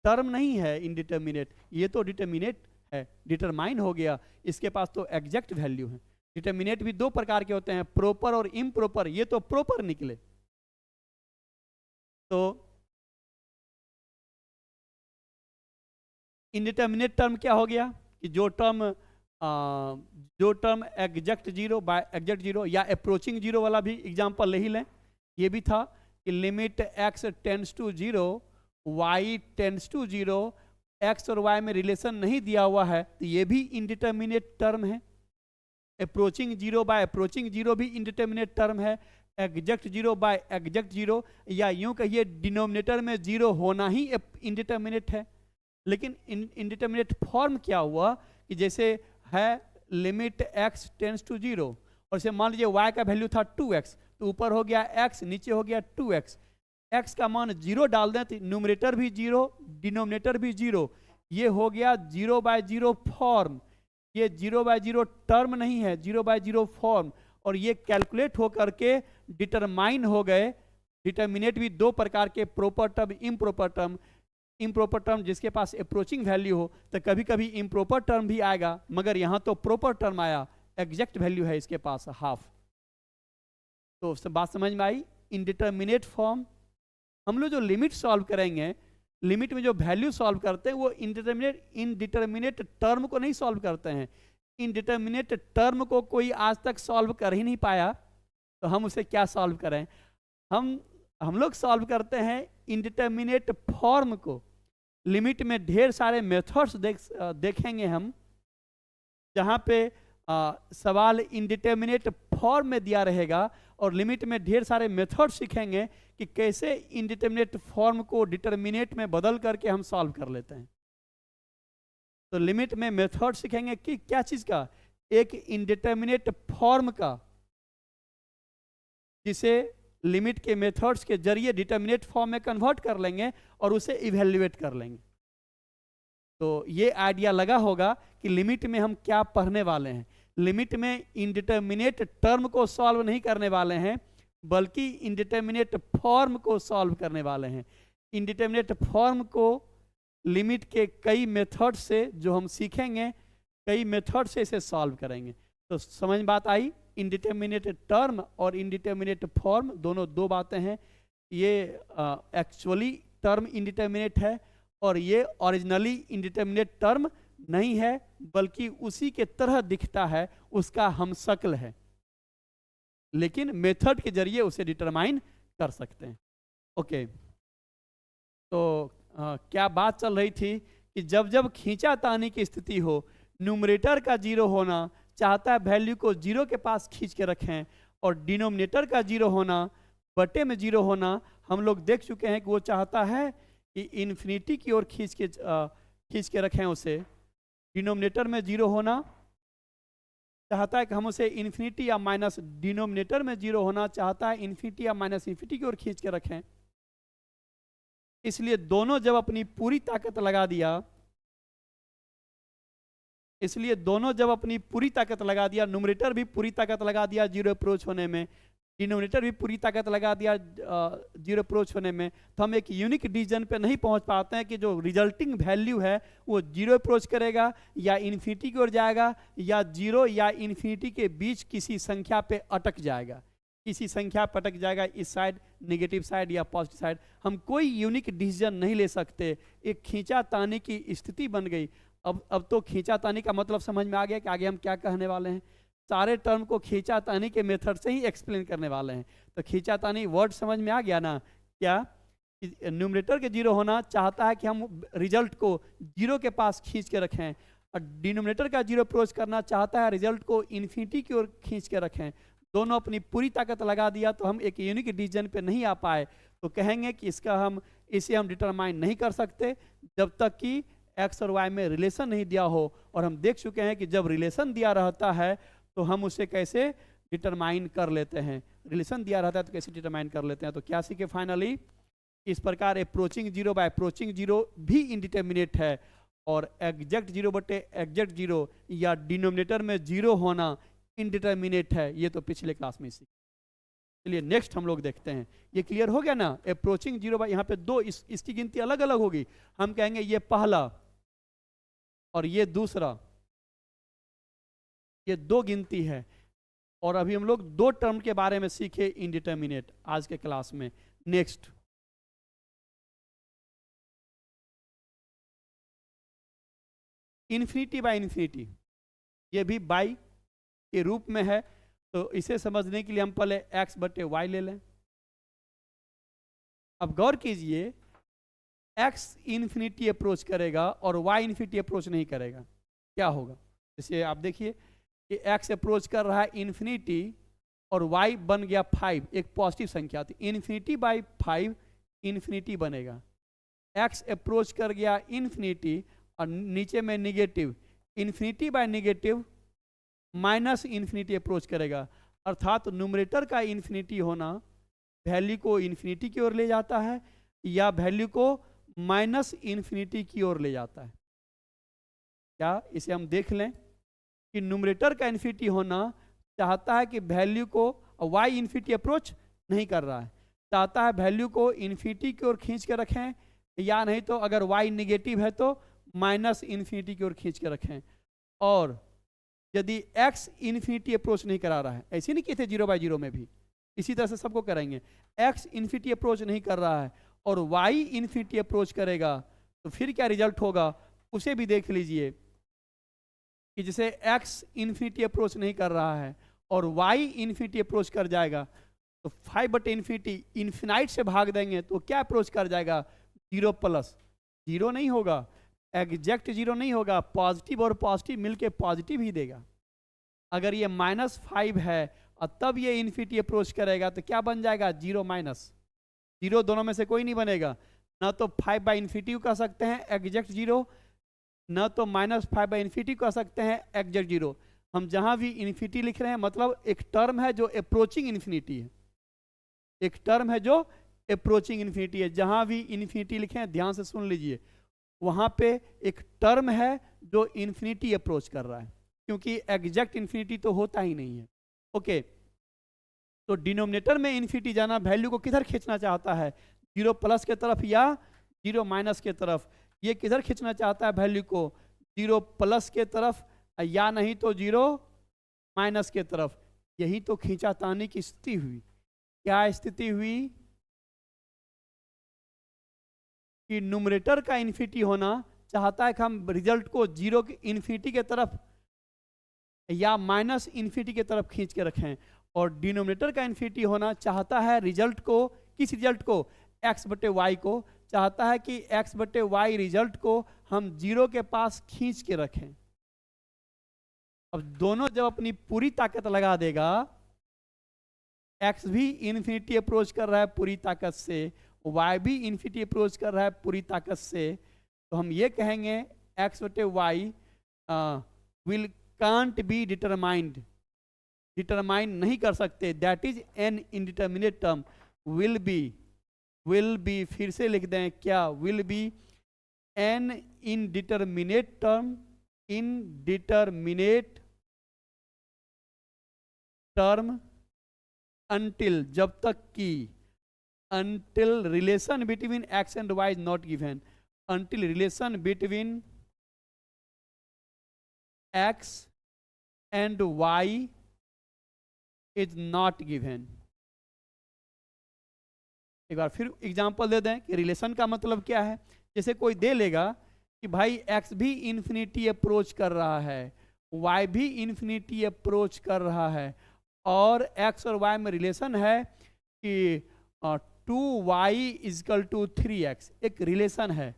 A: टर्म नहीं है इनडिटर्मिनेट, ये तो डिटर्मिनेट है, डिटरमाइन हो गया, इसके पास तो एग्जैक्ट वैल्यू है। डिटर्मिनेट भी 2 प्रकार के होते हैं, प्रॉपर और इम्प्रॉपर। ये तो प्रॉपर निकले। तो इनडिटर्मिनेट टर्म क्या हो गया कि जो टर्म एग्जैक्ट 0 बाय एग्जैक्ट 0 या अप्रोचिंग 0 वाला भी एग्जांपल ले ही लें। ये भी था कि limit x tends to 0, y tends to 0, x और y में रिलेशन नहीं दिया हुआ है, तो ये भी इनडिटर्मिनेट टर्म है। अप्रोचिंग 0 बाय अप्रोचिंग 0 भी इनडिटर्मिनेट टर्म है। एग्जैक्ट 0 बाय एग्जैक्ट 0, या यूं कहिए डिनोमिनेटर में 0 होना ही इनडिटर्मिनेट है। लेकिन इनडिटर्मिनेट फॉर्म क्या हुआ कि जैसे है लिमिट x टेंड्स टू 0, और इसे मान लीजिए y का वैल्यू था 2x, तो ऊपर हो गया x, नीचे हो गया 2x। x का मान 0 डाल दें तो न्यूमरेटर भी 0, डिनोमिनेटर भी 0। ये हो गया 0/0 फॉर्म। ये 0/0 टर्म नहीं है, 0/0 फॉर्म। और ये कैलकुलेट हो करके डिटरमाइन हो गए। डिटर्मिनेट भी 2 प्रकार के, proper term, improper term. Improper term जिसके पास अप्रोचिंग वैल्यू हो, तो कभी कभी इम्प्रॉपर टर्म भी आएगा, मगर यहाँ तो प्रॉपर टर्म आया, एग्जैक्ट वैल्यू है इसके पास हाफ। तो बात समझ में आई? इनडिटर्मिनेट फॉर्म, हम लोग जो लिमिट सॉल्व करेंगे, लिमिट में जो वैल्यू सॉल्व करते हैं वो इनडिटर्मिनेट टर्म को नहीं सॉल्व करते हैं। इनडिटर्मिनेट टर्म को कोई आज तक सॉल्व कर ही नहीं पाया, तो हम उसे क्या सॉल्व करें? हम लोग सॉल्व करते हैं इंडिटर्मिनेट फॉर्म को। लिमिट में ढेर सारे मेथड्स देखेंगे हम, जहाँ पे सवाल इंडिटर्मिनेट फॉर्म में दिया रहेगा और लिमिट में ढेर सारे मेथड सीखेंगे कि कैसे इंडिटर्मिनेट फॉर्म को डिटर्मिनेट में बदल करके हम सॉल्व कर लेते हैं। तो लिमिट में मेथड सीखेंगे कि क्या चीज़ का, एक इंडिटर्मिनेट फॉर्म का, जिसे लिमिट के मेथड्स के जरिए डिटर्मिनेट फॉर्म में कन्वर्ट कर लेंगे और उसे इवेल्युएट कर लेंगे। तो ये आइडिया लगा होगा कि लिमिट में हम क्या पढ़ने वाले हैं। लिमिट में इंडिटर्मिनेट टर्म को सॉल्व नहीं करने वाले हैं, बल्कि इंडिटर्मिनेट फॉर्म को सॉल्व करने वाले हैं। इंडिटर्मिनेट फॉर्म को लिमिट के कई मेथड से जो हम सीखेंगे, कई मेथड से इसे सॉल्व करेंगे। तो समझ बात आई, इंडिटर्मिनेट टर्म और इंडिटर्मिनेट फॉर्म दोनों दो बातें हैं। ये एक्चुअली टर्म इंडिटर्मिनेट है और ये ओरिजिनली इंडिटर्मिनेट टर्म नहीं है, बल्कि उसी के तरह दिखता है, उसका हमशक्ल है, लेकिन मेथड के जरिए उसे डिटरमाइन कर सकते हैं। ओके, तो क्या बात चल रही थी कि जब जब खींचातानी की स्थिति हो, न्यूमरेटर का जीरो होना चाहता है वैल्यू को जीरो के पास खींच के रखें, और डिनोमिनेटर का जीरो होना, बटे में जीरो होना, हम लोग देख चुके हैं कि वो चाहता है कि इन्फिनिटी की ओर खींच के रखें उसे। डिनोमिनेटर में जीरो होना चाहता है कि हम उसे इन्फिनिटी या माइनस, डिनोमिनेटर में जीरो होना चाहता है इन्फिनिटी या माइनस इन्फिनिटी की ओर खींच के रखें। इसलिए दोनों जब अपनी पूरी ताकत लगा दिया, न्यूमरेटर भी पूरी ताकत लगा दिया जीरो अप्रोच होने में, डिनोमिनेटर भी पूरी ताकत लगा दिया जीरो अप्रोच होने में, तो हम एक यूनिक डिसीजन पे नहीं पहुंच पाते हैं कि जो रिजल्टिंग वैल्यू है वो जीरो अप्रोच करेगा या इन्फिनिटी की ओर जाएगा, या जीरो या इन्फिनिटी के बीच किसी संख्या पे अटक जाएगा, किसी संख्या पर अटक जाएगा, इस साइड नेगेटिव साइड या पॉजिटिव साइड। हम कोई यूनिक डिसीजन नहीं ले सकते। एक खींचातानी की स्थिति बन गई। अब तो खींचातानी का मतलब समझ में आ गया कि आगे हम क्या कहने वाले हैं। सारे टर्म को खींचातानी के मेथड से ही एक्सप्लेन करने वाले हैं। तो खींचातानी वर्ड समझ में आ गया ना, क्या न्यूमरेटर के जीरो होना चाहता है कि हम रिजल्ट को जीरो के पास खींच के रखें, और डिनोमिनेटर का जीरो अप्रोच करना चाहता है रिजल्ट को इन्फिनिटी की ओर खींच के रखें। दोनों अपनी पूरी ताकत लगा दिया, तो हम एक यूनिक डिसीजन पे नहीं आ पाए। तो कहेंगे कि इसे हम डिटरमाइन नहीं कर सकते जब तक कि एक्स और वाई में रिलेशन नहीं दिया हो। और हम देख चुके हैं कि जब रिलेशन दिया रहता है तो हम उसे कैसे डिटरमाइन कर लेते हैं। रिलेशन दिया रहता है तो कैसे डिटरमाइन कर लेते हैं। तो क्या सीखे फाइनली, इस प्रकार approaching zero by approaching zero भी इंडिटर्मिनेट है, और एग्जैक्ट जीरो बटे एग्जैक्ट जीरो या डिनोमिनेटर में जीरो होना इंडिटर्मिनेट है। ये तो पिछले क्लास में सीखे। चलिए नेक्स्ट हम लोग देखते हैं। ये क्लियर हो गया ना, अप्रोचिंग जीरो बाय, यहाँ पे दो, इसकी गिनती अलग अलग होगी। हम कहेंगे ये पहला और ये दूसरा, ये दो गिनती है। और अभी हम लोग दो टर्म के बारे में सीखे इंडिटर्मिनेट आज के क्लास में। नेक्स्ट, इन्फिनिटी बाय इन्फिनिटी, ये भी बाई के रूप में है। तो इसे समझने के लिए हम पहले x बटे y ले लें। अब गौर कीजिए, x इन्फिनिटी अप्रोच करेगा और y इन्फिनिटी अप्रोच नहीं करेगा, क्या होगा। जैसे आप देखिए कि x अप्रोच कर रहा है इन्फिनिटी और y बन गया 5, एक पॉजिटिव संख्या थी। इन्फिनिटी बाई 5 इन्फिनिटी बनेगा। x अप्रोच कर गया इन्फिनिटी और नीचे में negative, infinity bye negative minus infinity approach करेगा। अर्थात न्यूमरेटर का इन्फिनिटी होना वैल्यू को इन्फिनिटी की ओर ले जाता है या वैल्यू को माइनस इन्फिनिटी की ओर ले जाता है। क्या इसे हम देख लें कि न्यूमरेटर का इन्फिनिटी होना चाहता है कि वैल्यू को, y इन्फिनिटी अप्रोच नहीं कर रहा है, चाहता है वैल्यू को इन्फिनिटी की ओर खींच के रखें, या नहीं तो अगर y निगेटिव है तो माइनस इन्फिनिटी की ओर खींच के रखें। और यदि x इन्फिनिटी अप्रोच नहीं करा रहा है, ऐसे नहीं किए थे जीरो बाय जीरो में भी, इसी तरह से सबको करेंगे। x इन्फिनिटी अप्रोच नहीं कर रहा है और y इन्फिनिटी अप्रोच करेगा, तो फिर क्या रिजल्ट होगा उसे भी देख लीजिए कि जैसे x इन्फिनिटी अप्रोच नहीं कर रहा है और y इन्फिनिटी अप्रोच कर जाएगा, तो 5/∞ इन्फिनाइट से भाग देंगे तो क्या अप्रोच कर जाएगा, 0 प्लस, 0 नहीं होगा, एग्जैक्ट 0 नहीं होगा, पॉजिटिव और पॉजिटिव मिलके पॉजिटिव ही देगा। अगर ये -5 है और तब ये इन्फिनिटी अप्रोच करेगा तो क्या बन जाएगा, 0 माइनस 0, दोनों में से कोई नहीं बनेगा। ना तो 5/∞ कह सकते हैं एग्जैक्ट 0, ना तो -5/∞ कह सकते हैं एग्जैक्ट 0। हम जहां भी इन्फिनिटी लिख रहे हैं मतलब एक टर्म है जो अप्रोचिंग इन्फिनिटी है, एक टर्म है जो अप्रोचिंग इन्फिनिटी है। जहां भी इन्फिनिटी लिखे हैं ध्यान से सुन लीजिए, वहां पे एक टर्म है जो इन्फिनिटी अप्रोच कर रहा है, क्योंकि एग्जैक्ट इन्फिनिटी तो होता ही नहीं है। ओके, तो डिनोमिनेटर में इन्फिनिटी जाना वैल्यू को किधर खींचना चाहता है, 0 प्लस के तरफ या 0 माइनस के तरफ। ये किधर खींचना चाहता है वैल्यू को, 0 प्लस के तरफ या नहीं तो 0 माइनस के तरफ। यही तो खींचातानी की स्थिति हुई। क्या स्थिति हुई कि न्यूमरेटर का इन्फिनिटी होना चाहता है कि हम रिजल्ट को 0 की इन्फिनिटी के तरफ या माइनस इन्फिनिटी के तरफ खींच के रखें, और डिनोमिनेटर का इन्फिनिटी होना चाहता है रिजल्ट को, किस रिजल्ट को, x/y को, चाहता है कि x/y रिजल्ट को हम 0 के पास खींच के रखें। अब दोनों जब अपनी पूरी ताकत लगा देगा, x भी इन्फिनिटी अप्रोच कर रहा है पूरी ताकत से, y भी इन्फिनिटी अप्रोच कर रहा है पूरी ताकत से, तो हम ये कहेंगे x/y will can't be determined, determine नहीं कर सकते, that is an indeterminate term, will be फिर से लिख दें क्या, will be an indeterminate term, indeterminate term until, जब तक कि, until relation between x and y is not given, until relation between x and y is not given। एक बार फिर एग्जांपल दे दें कि रिलेशन का मतलब क्या है। जैसे कोई दे लेगा कि भाई x भी इन्फिनिटी अप्रोच कर रहा है, y भी इन्फिनिटी अप्रोच कर रहा है, और x और y में रिलेशन है कि 2y = 3x, एक रिलेशन है।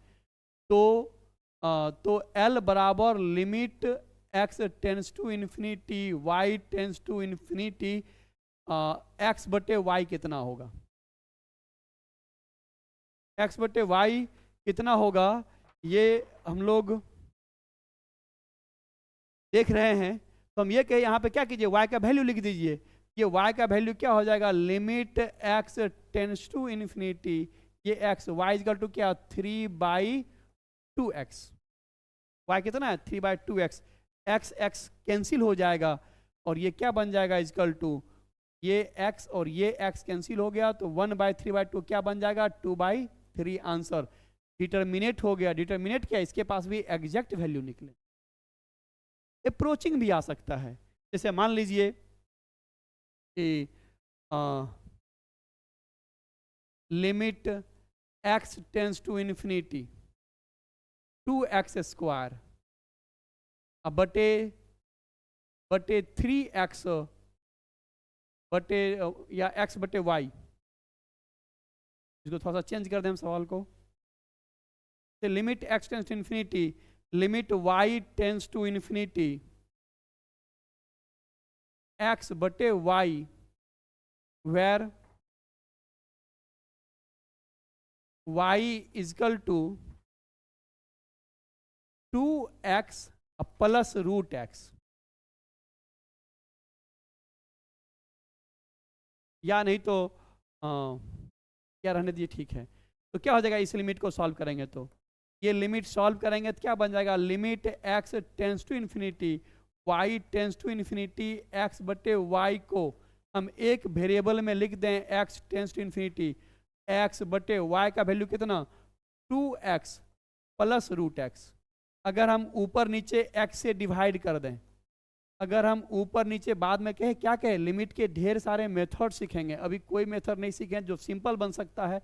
A: तो L बराबर limit x tends to infinity, y tends to infinity, x/y कितना होगा, x/y कितना होगा, ये हम लोग देख रहे हैं। तो हम ये कहे यहाँ पे क्या कीजिए, y का वैल्यू लिख दीजिए। ये y का वैल्यू क्या हो जाएगा, limit x tends to infinity, ये x, y = क्या, 3/2x, y कितना है, 3/2x, x कैंसिल हो जाएगा और ये क्या बन जाएगा, इक्वल टू ये x और ये x कैंसिल हो गया, तो 1/3/2 क्या बन जाएगा, 2/3। आंसर डिटरमिनेट हो गया। डिटरमिनेट क्या, इसके पास भी एग्जैक्ट वैल्यू निकले। अप्रोचिंग भी आ सकता है, जैसे मान लीजिए कि limit x tends to infinity 2x² अब बटे 3x बटे या x/y, इसको थोड़ा सा चेंज कर दें हम सवाल को। Limit x tends to infinity, limit y tends to infinity x/y, where y = 2x plus √x, या नहीं तो क्या रहने दीजिए, ठीक है। तो क्या हो जाएगा, इस लिमिट को सॉल्व करेंगे तो ये लिमिट सॉल्व करेंगे तो क्या बन जाएगा, limit x tends to infinity, y tends to infinity, x/y को हम एक वेरिएबल में लिख दें, x tends to infinity, x/y का वैल्यू कितना, 2x प्लस √x। अगर हम ऊपर नीचे x से डिवाइड कर दें, अगर हम ऊपर नीचे बाद में कहें क्या कहें, लिमिट के ढेर सारे मेथड सीखेंगे, अभी कोई मेथड नहीं सीखे जो सिंपल बन सकता है,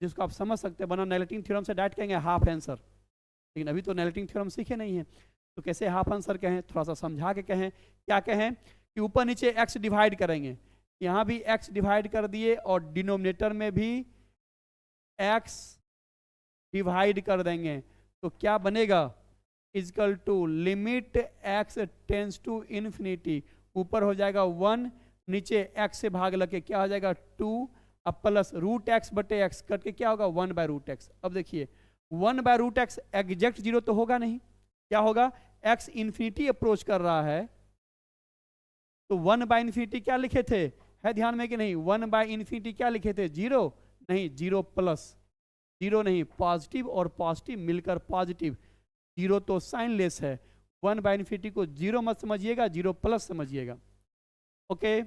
A: जिसको आप समझ सकते हैं। बना नेगेटिव थ्योरम से डायरेक्ट कहेंगे हाफ आंसर, लेकिन अभी तो नेगेटिव थ्योरम सीखे नहीं है, तो कैसे हाफ आंसर कहें, थोड़ा सा समझा के कहें। क्या कहें कि ऊपर नीचे x डिवाइड करेंगे, यहाँ भी x डिवाइड कर दिए और डिनोमिनेटर में भी x डिवाइड कर देंगे, तो क्या बनेगा, equal to limit x tends to infinity, ऊपर हो जाएगा 1, नीचे x से भाग लगे क्या हो जाएगा 2, अब प्लस रूट एक्स बटे एक्स करके क्या होगा 1/√x। अब देखिए 1/√x एग्जैक्ट जीरो तो होगा नहीं, क्या होगा, x इन्फिनिटी अप्रोच कर रहा है, तो 1/∞ क्या लिखे थे, है ध्यान में कि नहीं, 1/∞ क्या लिखे थे, 0 नहीं, 0 प्लस, 0 नहीं, पॉजिटिव और पॉजिटिव मिलकर पॉजिटिव, 0 तो साइनलेस है, 1/∞ को 0 मत समझिएगा, 0 प्लस समझिएगा। ओके,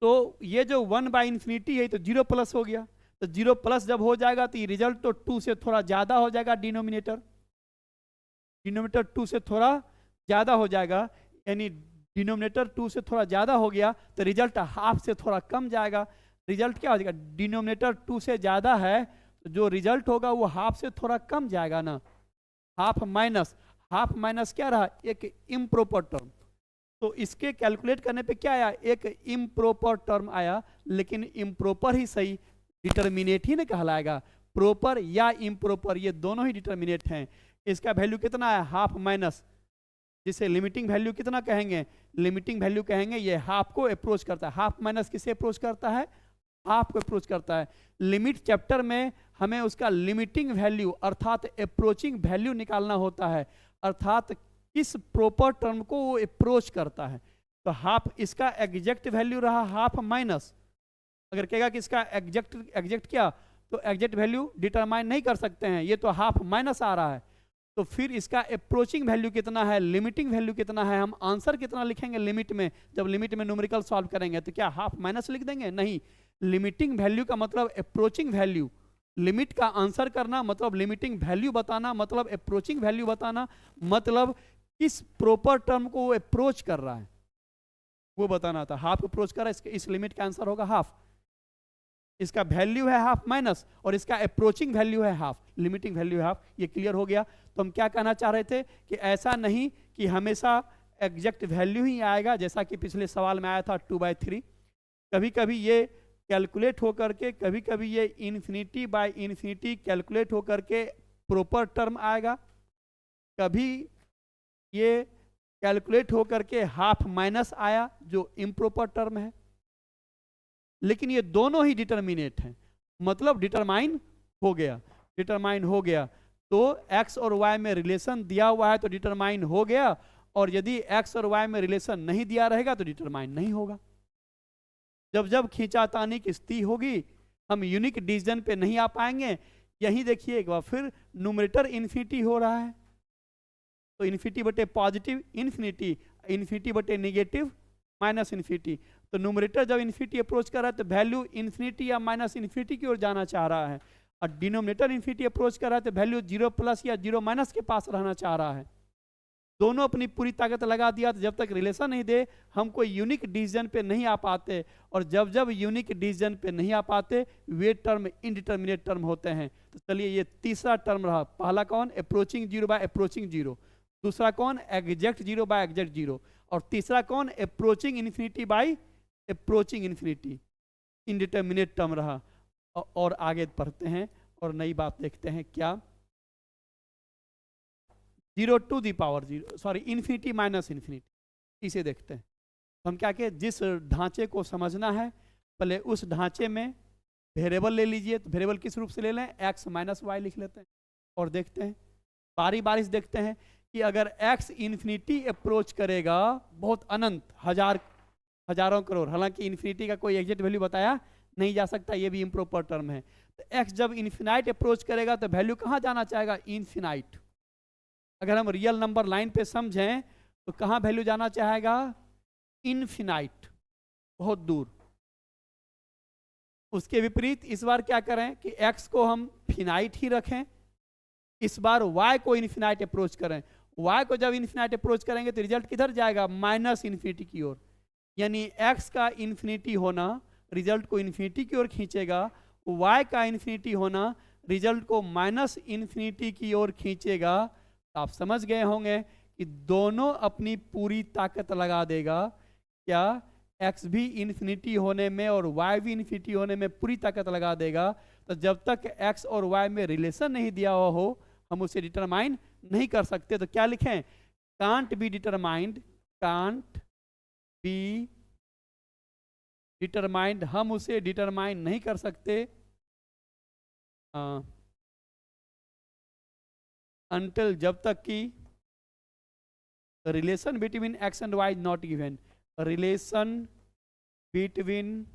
A: तो ये जो 1/∞ है तो 0 प्लस हो गया, तो 0 प्लस जब हो जाएगा तो ये रिजल्ट तो 2 से थोड़ा ज्यादा हो जाएगा, डिनोमिनेटर 2 से थोड़ा ज्यादा हो जाएगा, यानी डिनोमिनेटर 2 से थोड़ा ज्यादा हो गया तो रिजल्ट हाफ से थोड़ा कम जाएगा। रिजल्ट क्या हो जाएगा, डिनोमिनेटर 2 से ज्यादा है तो जो रिजल्ट होगा वो हाफ से थोड़ा कम जाएगा ना, हाफ माइनस क्या रहा, एक इम्प्रॉपर टर्म, तो इसके कैलकुलेट करने पे क्या आया, एक इम्प्रॉपर टर्म आया, लेकिन इम्प्रॉपर ही सही, डिटर्मिनेट ही ना कहलाएगा, प्रॉपर या इम्प्रॉपर ये दोनों ही डिटर्मिनेट हैं। इसका वैल्यू कितना है, हाफ माइनस, जिसे लिमिटिंग वैल्यू कितना कहेंगे, लिमिटिंग वैल्यू कहेंगे, ये हाफ को अप्रोच करता है, हाफ माइनस किसे अप्रोच करता है, हाफ को अप्रोच करता है। लिमिट चैप्टर में हमें उसका लिमिटिंग वैल्यू अर्थात अप्रोचिंग वैल्यू निकालना होता है, अर्थात किस प्रॉपर टर्म को वो अप्रोच करता है। तो हाफ इसका एग्जैक्ट वैल्यू रहा हाफ माइनस, अगर कहेगा कि इसका एग्जैक्ट क्या, तो एग्जैक्ट वैल्यू डिटरमाइन नहीं कर सकते हैं, ये तो हाफ माइनस आ रहा है, तो फिर इसका अप्रोचिंग वैल्यू कितना है, लिमिटिंग वैल्यू कितना है, हम आंसर कितना लिखेंगे लिमिट में, जब लिमिट में न्यूमेरिकल सॉल्व करेंगे तो क्या हाफ माइनस लिख देंगे, नहीं, लिमिटिंग वैल्यू का मतलब अप्रोचिंग वैल्यू, लिमिट का आंसर करना मतलब लिमिटिंग वैल्यू बताना, मतलब अप्रोचिंग वैल्यू बताना, मतलब किस प्रॉपर टर्म को वो अप्रोच कर रहा है वो बताना था। हाफ अप्रोच कर रहा है, इस लिमिट का आंसर होगा हाफ, इसका वैल्यू है हाफ माइनस और इसका अप्रोचिंग वैल्यू है हाफ, लिमिटिंग वैल्यू है हाफ। ये क्लियर हो गया। तो हम क्या कहना चाह रहे थे कि ऐसा नहीं कि हमेशा एग्जैक्ट वैल्यू ही आएगा, जैसा कि पिछले सवाल में आया था 2/3, कभी कभी ये कैलकुलेट होकर के, कभी कभी ये इन्फिनिटी कैलकुलेट होकर के प्रॉपर टर्म आएगा, कभी ये कैलकुलेट होकर के हाफ माइनस आया जो इम्प्रॉपर टर्म है, लेकिन ये दोनों ही डिटर्मिनेट हैं, मतलब डिटरमाइन हो गया, तो x और y में रिलेशन दिया हुआ है तो डिटरमाइन हो गया, और यदि x और y में रिलेशन नहीं दिया रहेगा तो डिटरमाइन नहीं होगा। जब जब खींचातानी की स्थिति होगी हम यूनिक डिवीजन पे नहीं आ पाएंगे। यही देखिए एक बार फिर न्यूमरेटर इन्फिनिटी हो रहा है, तो इन्फिनिटी बटे पॉजिटिव इन्फिनिटी, इन्फिनिटी बटे नेगेटिव माइनस इन्फिनिटी, तो न्यूमरेटर जब इन्फिनिटी अप्रोच कर रहा है तो वैल्यू इन्फिनिटी या माइनस इन्फिनिटी की ओर जाना चाह रहा है, और डिनोमिनेटर इन्फिनिटी अप्रोच कर रहा है तो वैल्यू 0 प्लस या 0 माइनस के पास रहना चाह रहा है। दोनों अपनी पूरी ताकत लगा दिया, तो जब तक रिलेशन नहीं दे हम कोई यूनिक डिसीजन पे नहीं आ पाते, और जब जब यूनिक डिसीजन पे नहीं आ पाते वे टर्म इनडिटर्मिनेट टर्म होते हैं। तो चलिए ये तीसरा टर्म रहा, पहला कौन, approaching zero by approaching zero, दूसरा कौन, exact zero by exact zero, और तीसरा कौन, approaching infinity by approaching infinity, indeterminate term रहा। और आगे पढ़ते हैं और नई बात देखते हैं, क्या 0 to the power 0, sorry infinity minus infinity, इसे देखते हैं। हम क्या कहें, जिस ढांचे को समझना है पहले उस ढांचे में वेरिएबल ले लीजिए, तो वेरिएबल किस रूप से ले लें, x माइनस वाई लिख लेते हैं, और देखते हैं बारी बारी से देखते हैं कि अगर x इन्फिनिटी अप्रोच करेगा, बहुत अनंत हजारों करोड़, हालांकि इन्फिनिटी का कोई एग्जैक्ट वैल्यू बताया नहीं जा सकता, ये भी इम्प्रॉपर टर्म है, तो x जब इन्फिनाइट अप्रोच करेगा तो वैल्यू कहाँ जाना चाहेगा, इन्फिनाइट। अगर हम रियल नंबर लाइन पे समझें तो कहाँ वैल्यू जाना चाहेगा, इन्फिनाइट, बहुत दूर। उसके विपरीत इस बार क्या करें कि x को हम फिनाइट ही रखें, इस बार y को इन्फिनाइट अप्रोच करें। y को जब इन्फिनाइट अप्रोच करेंगे तो रिजल्ट किधर जाएगा, माइनस इन्फिनिटी की ओर, यानी x का इन्फिनिटी होना रिजल्ट को इन्फिनिटी की ओर खींचेगा, y का इन्फिनिटी होना रिजल्ट को माइनस इन्फिनिटी की ओर खींचेगा। तो आप समझ गए होंगे कि दोनों अपनी पूरी ताकत लगा देगा, क्या एक्स भी इन्फिनिटी होने में और वाई भी इन्फिनिटी होने में पूरी ताकत लगा देगा, तो जब तक एक्स और वाई में रिलेशन नहीं दिया हुआ हो हम उसे डिटरमाइन नहीं कर सकते। तो क्या लिखें? Can't be determined, can't be determined, हम उसे डिटरमाइन नहीं कर सकते अनटिल, जब तक कि relation between x and y not given, relation between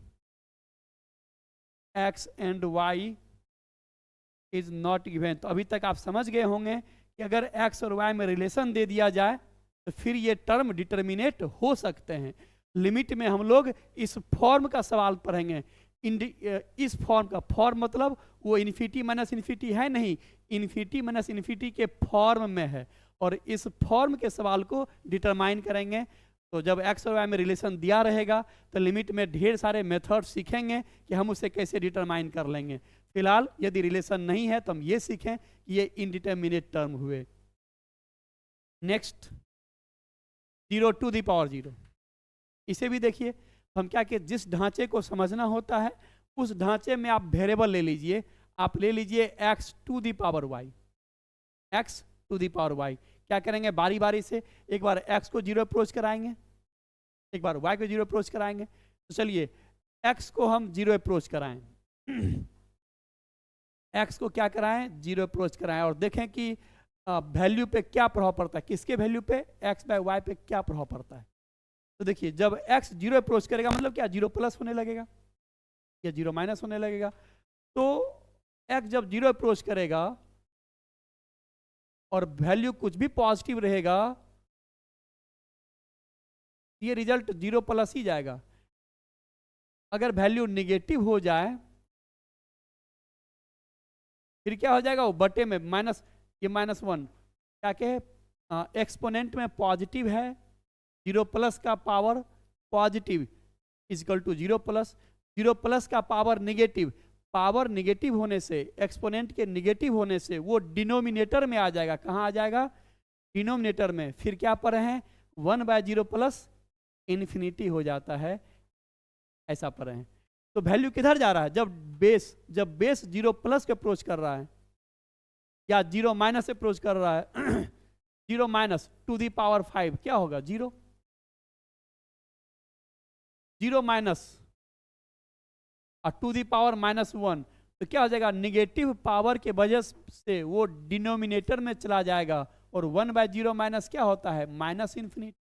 A: x and y is not given. तो अभी तक आप समझ गए होंगे कि अगर एक्स और वाई में रिलेशन दे दिया जाए तो फिर ये टर्म डिटर्मिनेट हो सकते हैं। लिमिट में हम लोग इस फॉर्म का सवाल पढ़ेंगे। इस फॉर्म का, फॉर्म मतलब वो इन्फिनिटी माइनस इन्फिनिटी है नहीं, इन्फिनिटी माइनस इन्फिनिटी के फॉर्म में है, और इस फॉर्म के सवाल को डिटरमाइन करेंगे। तो जब एक्स और वाई में रिलेशन दिया रहेगा तो लिमिट में ढेर सारे मेथड सीखेंगे कि हम उसे कैसे डिटरमाइन कर लेंगे। फिलहाल यदि रिलेशन नहीं है तो हम ये सीखें कि ये इनडिटर्मिनेट टर्म हुए। नेक्स्ट, 0 टू द पावर 0, इसे भी देखिए। हम क्या कि जिस ढांचे को समझना होता है उस ढांचे में आप वेरिएबल ले लीजिए। आप ले लीजिए x to the power y, x to the power y। क्या करेंगे? बारी बारी से एक बार x को 0 अप्रोच कराएंगे, एक बार y को 0 अप्रोच कराएंगे। तो चलिए x को हम 0 अप्रोच कराएं, x को क्या कराएं? 0 अप्रोच कराएं, और देखें कि वैल्यू पे क्या प्रभाव पड़ता है, किसके वैल्यू पे? x बाय y पे क्या प्रभाव पड़ता है। तो देखिए जब x 0 अप्रोच करेगा मतलब क्या? 0 प्लस होने लगेगा या 0 माइनस होने लगेगा। तो x जब 0 अप्रोच करेगा और वैल्यू कुछ भी पॉजिटिव रहेगा, ये रिजल्ट 0 प्लस ही जाएगा। अगर वैल्यू निगेटिव हो जाए फिर क्या हो जाएगा? वो बटे में माइनस, ये -1 क्या कहे, एक्सपोनेंट में पॉजिटिव है, 0 प्लस का power positive equal to 0 plus, 0 plus का पावर निगेटिव, पावर निगेटिव होने से, एक्सपोनेंट के निगेटिव होने से वो डिनोमिनेटर में आ जाएगा। कहाँ आ जाएगा? डिनोमिनेटर में। फिर क्या पढ़े हैं? 1/0 प्लस इन्फिनिटी हो जाता है, ऐसा पढ़े हैं। तो वैल्यू किधर जा रहा है? जब बेस 0 प्लस के अप्रोच कर रहा है या 0 माइनस अप्रोच कर रहा है 0 माइनस टू दी पावर 5 क्या होगा? 0, 0 माइनस और टू दी पावर -1, तो क्या हो जाएगा? निगेटिव पावर के वजह से वो डिनोमिनेटर में चला जाएगा, और 1/0 माइनस क्या होता है? Minus infinity.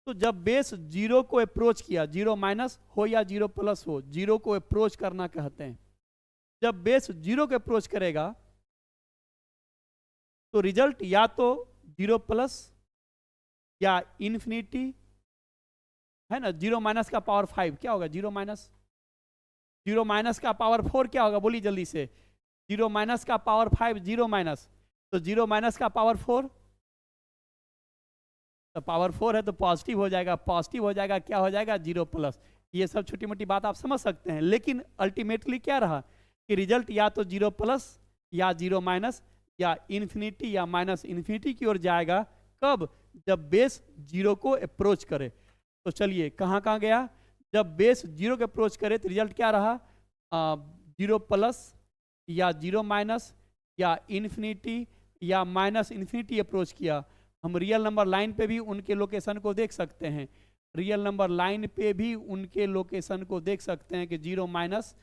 A: तो जब बेस 0 को अप्रोच किया, 0 माइनस हो या 0 प्लस हो, 0 को अप्रोच करना कहते हैं। जब बेस 0 को अप्रोच करेगा तो रिजल्ट या तो 0 प्लस या इन्फिनिटी है ना। 0 माइनस का पावर 5 क्या होगा? 0 माइनस, 0 माइनस का पावर 4 क्या होगा? बोलिए जल्दी से। 0 माइनस का पावर 5, 0 माइनस, तो 0 माइनस का पावर 4, तो पावर 4 है तो पॉजिटिव हो जाएगा, पॉजिटिव हो जाएगा क्या हो जाएगा? 0 प्लस। ये सब छोटी मोटी बात आप समझ सकते हैं, लेकिन अल्टीमेटली क्या रहा कि रिजल्ट या तो 0 प्लस या 0 माइनस या इन्फिनिटी या माइनस इन्फिनिटी की ओर जाएगा। कब? जब बेस 0 को अप्रोच करे। तो चलिए कहाँ कहाँ गया? जब बेस 0 को अप्रोच करे तो रिजल्ट क्या रहा? 0 प्लस या 0 माइनस या इन्फिनिटी या माइनस इन्फिनिटी अप्रोच किया। हम रियल नंबर लाइन पे भी उनके लोकेशन को देख सकते हैं, रियल नंबर लाइन पे भी उनके लोकेशन को देख सकते हैं कि 0 माइनस,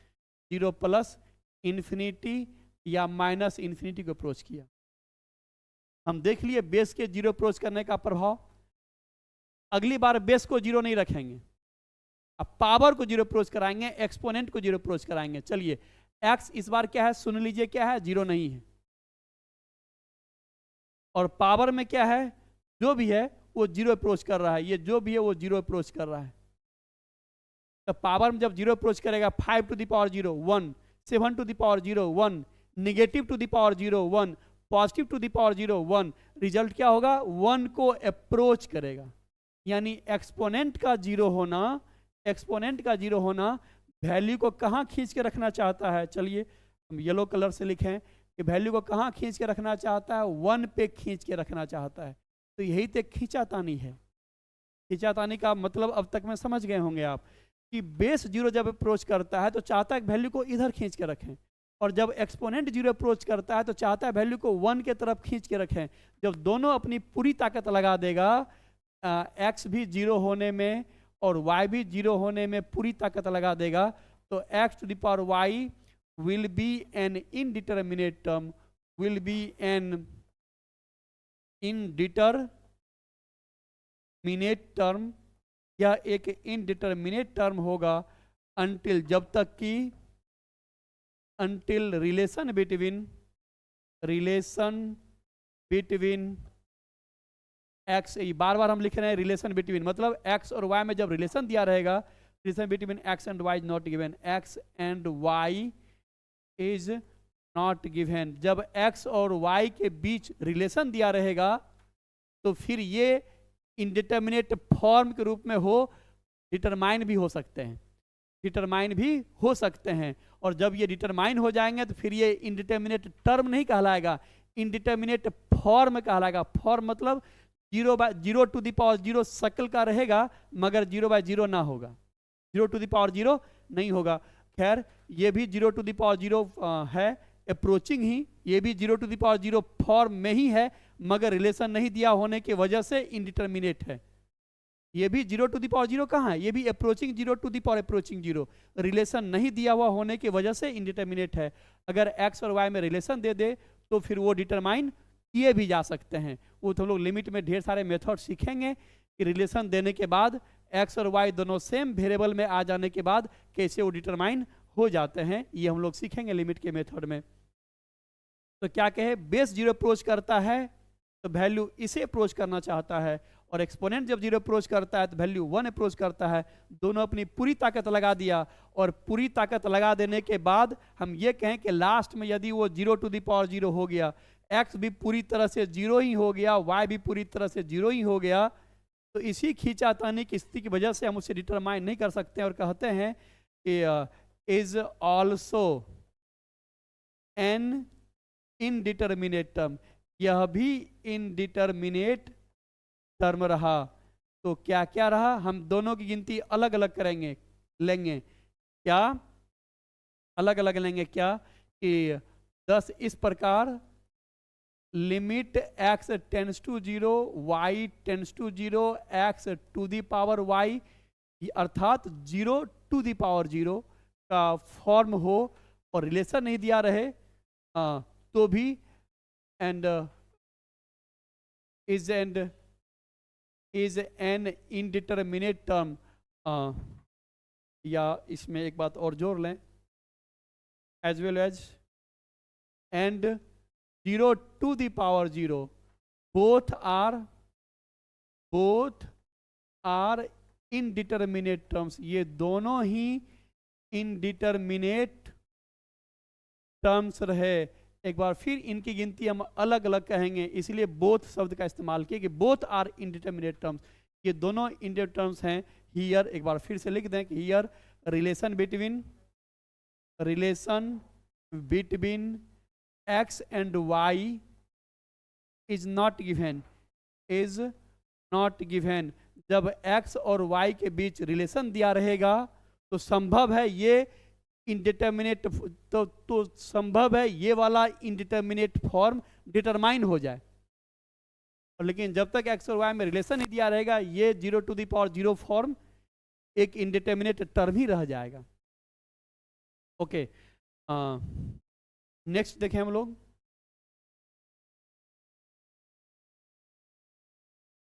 A: 0 प्लस, इन्फिनिटी या माइनस इन्फिनिटी को अप्रोच किया। हम देख लिए बेस के 0 अप्रोच करने का प्रभाव। अगली बार बेस को 0 नहीं रखेंगे, अब पावर को 0 अप्रोच कराएंगे, एक्सपोनेंट को 0 अप्रोच कराएंगे। चलिए एक्स इस बार क्या है? सुन लीजिए क्या है? 0 नहीं है। और पावर में क्या है? जो भी है वो 0 अप्रोच कर रहा है, ये जो भी है वो 0 अप्रोच कर रहा है। तो पावर में जब 0 अप्रोच करेगा, 5 to the power 0 1, 7 to the power 0 1, negative to the power 0 1, positive to the power 0 1, result क्या होगा? 1 को अप्रोच करेगा। यानी एक्सपोनेंट का 0 होना, एक्सपोनेंट का 0 होना वैल्यू को कहाँ खींच के रखना चाहता है? चलिए हम येलो कलर से लिखें कि वैल्यू को कहाँ खींच के रखना चाहता है? 1 पे खींच के रखना चाहता है। तो यही तो खींचातानी है। खींचातानी का मतलब अब तक में समझ गए होंगे आप कि बेस जीरो जब अप्रोच करता है तो चाहता है वैल्यू को इधर खींच के रखें, और जब एक्सपोनेंट जीरो अप्रोच करता है तो चाहता है वैल्यू को 1 के तरफ खींच के रखें। जब दोनों अपनी पूरी ताकत लगा देगा, एक्स भी जीरो होने में और वाई भी जीरो होने में पूरी ताकत लगा देगा, तो x to the power y will be an indeterminate term, will be an indeterminate term, यह एक indeterminate term होगा until, जब तक कि until relation between x, बार बार हम लिख रहे हैं रिलेशन बिटवीन, मतलब x और y में जब रिलेशन दिया रहेगा, relation between x and y is not given, x and y is not given. जब x और y के बीच रिलेशन दिया रहेगा तो फिर ये इनडिटर्मिनेट फॉर्म के रूप में हो, डिटरमाइन भी हो सकते हैं, डिटरमाइन भी हो सकते हैं। और जब ये डिटरमाइन हो जाएंगे तो फिर ये इनडिटर्मिनेट टर्म नहीं कहलाएगा, इनडिटर्मिनेट फॉर्म कहलाएगा। फॉर्म मतलब 0 टू द पावर 0 शक्ल का रहेगा मगर 0/0 ना होगा, 0 टू द पावर 0 नहीं होगा। खैर ये भी 0 टू द पावर 0 है, अप्रोचिंग ही, ये भी 0 टू द पावर 0 फॉर्म में ही है मगर रिलेशन नहीं दिया होने की वजह से इनडिटर्मिनेट है। ये भी 0 टू द पावर 0 कहाँ है, ये भी approaching 0 to the power approaching 0, relation नहीं दिया हुआ होने की वजह से इनडिटर्मिनेट है। अगर x और y में रिलेशन दे दे तो फिर वो डिटरमाइन किए भी जा सकते हैं। वो तो हम लोग लिमिट में ढेर सारे मेथड सीखेंगे कि रिलेशन देने के बाद x और y दोनों सेम वेरिएबल में आ जाने के बाद कैसे वो डिटरमाइन हो जाते हैं, ये हम लोग सीखेंगे लिमिट के मेथड में। तो क्या कहे, बेस जीरो अप्रोच करता है तो वैल्यू इसे अप्रोच करना चाहता है, और एक्सपोनेंट जब जीरो अप्रोच करता है तो वैल्यू 1 अप्रोच करता है। दोनों अपनी पूरी ताकत लगा दिया, और पूरी ताकत लगा देने के बाद हम ये कहें कि लास्ट में यदि वो 0 टू द पावर 0 हो गया, x भी पूरी तरह से 0 ही हो गया, y भी पूरी तरह से 0 ही हो गया, तो इसी खींचातानी की स्थिति की वजह से हम उसे डिटरमाइन नहीं कर सकते और कहते हैं कि is also an indeterminate term, यह भी इनडिटर्मिनेट टर्म रहा। तो क्या क्या रहा, हम दोनों की गिनती अलग अलग करेंगे, लेंगे क्या, अलग अलग लेंगे क्या, कि 10 इस प्रकार limit x tends to 0 y tends to 0 x to the power y, अर्थात 0 टू दी पावर 0 का फॉर्म हो और रिलेशन नहीं दिया रहे तो भी, and is an indeterminate term, या इसमें एक बात और जोड़ लें, as well as and 0 to the power 0, both are indeterminate terms, ये दोनों ही इनडिटर्मिनेट टर्म्स रहे। एक बार फिर इनकी गिनती हम अलग अलग कहेंगे, इसलिए बोथ शब्द का इस्तेमाल किया कि बोथ आर इनडिटर्मिनेट टर्म्स, ये दोनों इनडिटर्मिनेट टर्म्स हैं। हियर एक बार फिर से लिख दें कि here relation between x and y is not given। जब x और y के बीच रिलेशन दिया रहेगा तो संभव है ये इनडिटर्मिनेट, तो संभव है ये वाला इनडिटर्मिनेट फॉर्म डिटरमाइन हो जाए, और लेकिन जब तक x और y में रिलेशन नहीं दिया रहेगा ये 0 टू द पावर 0 फॉर्म एक इनडिटर्मिनेट टर्म ही रह जाएगा। ओके, नेक्स्ट देखें हम लोग,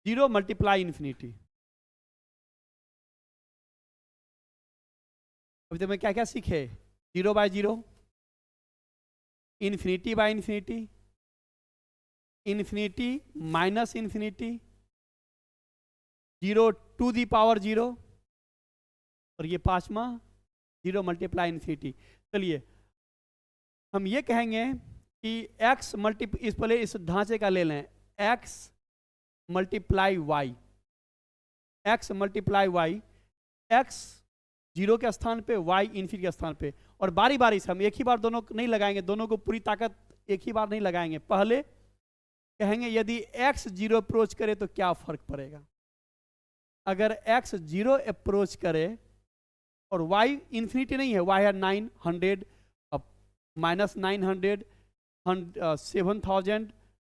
A: 0 मल्टीप्लाई इन्फिनिटी। अभी तक मैं क्या क्या सीखे, 0/0, infinity by infinity, infinity minus infinity, 0 to the power 0, और ये पांचवा 0 मल्टीप्लाई इन्फिनिटी। चलिए हम ये कहेंगे कि x इस पहले इस ढांचे का ले लें, x multiply y, x multiply y, x 0 के स्थान पे y इन्फिनिटी के स्थान पे, और बारी बारी से हम एक ही बार दोनों नहीं लगाएंगे, दोनों को पूरी ताकत एक ही बार नहीं लगाएंगे। पहले कहेंगे यदि x 0 अप्रोच करे तो क्या फर्क पड़ेगा, अगर x 0 अप्रोच करे और y इन्फिनिटी नहीं है, y है 900 -900 7,000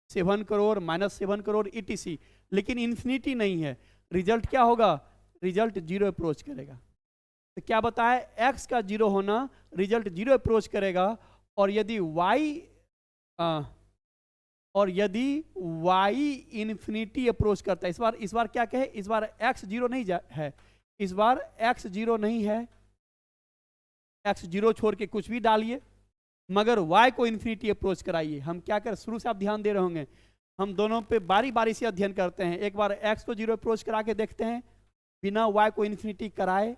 A: 7 करोड़ -7 करोड़ etc, लेकिन इन्फिनिटी नहीं है, रिजल्ट क्या होगा? रिजल्ट 0 अप्रोच करेगा। तो क्या बताया? x का 0 होना, रिजल्ट 0 अप्रोच करेगा। और यदि y इन्फिनिटी अप्रोच करता है, इस बार क्या कहे? इस बार x 0 नहीं है, इस बार x 0 नहीं है, x 0 छोड़ के कुछ भी डालिए, मगर y को इन्फिनिटी अप्रोच कराइए। हम क्या कर, शुरू से आप ध्यान दे रहे होंगे, हम दोनों पे बारी बारी से अध्ययन करते हैं। एक बार x को 0 अप्रोच करा के देखते हैं, बिना y को इन्फिनिटी कराए,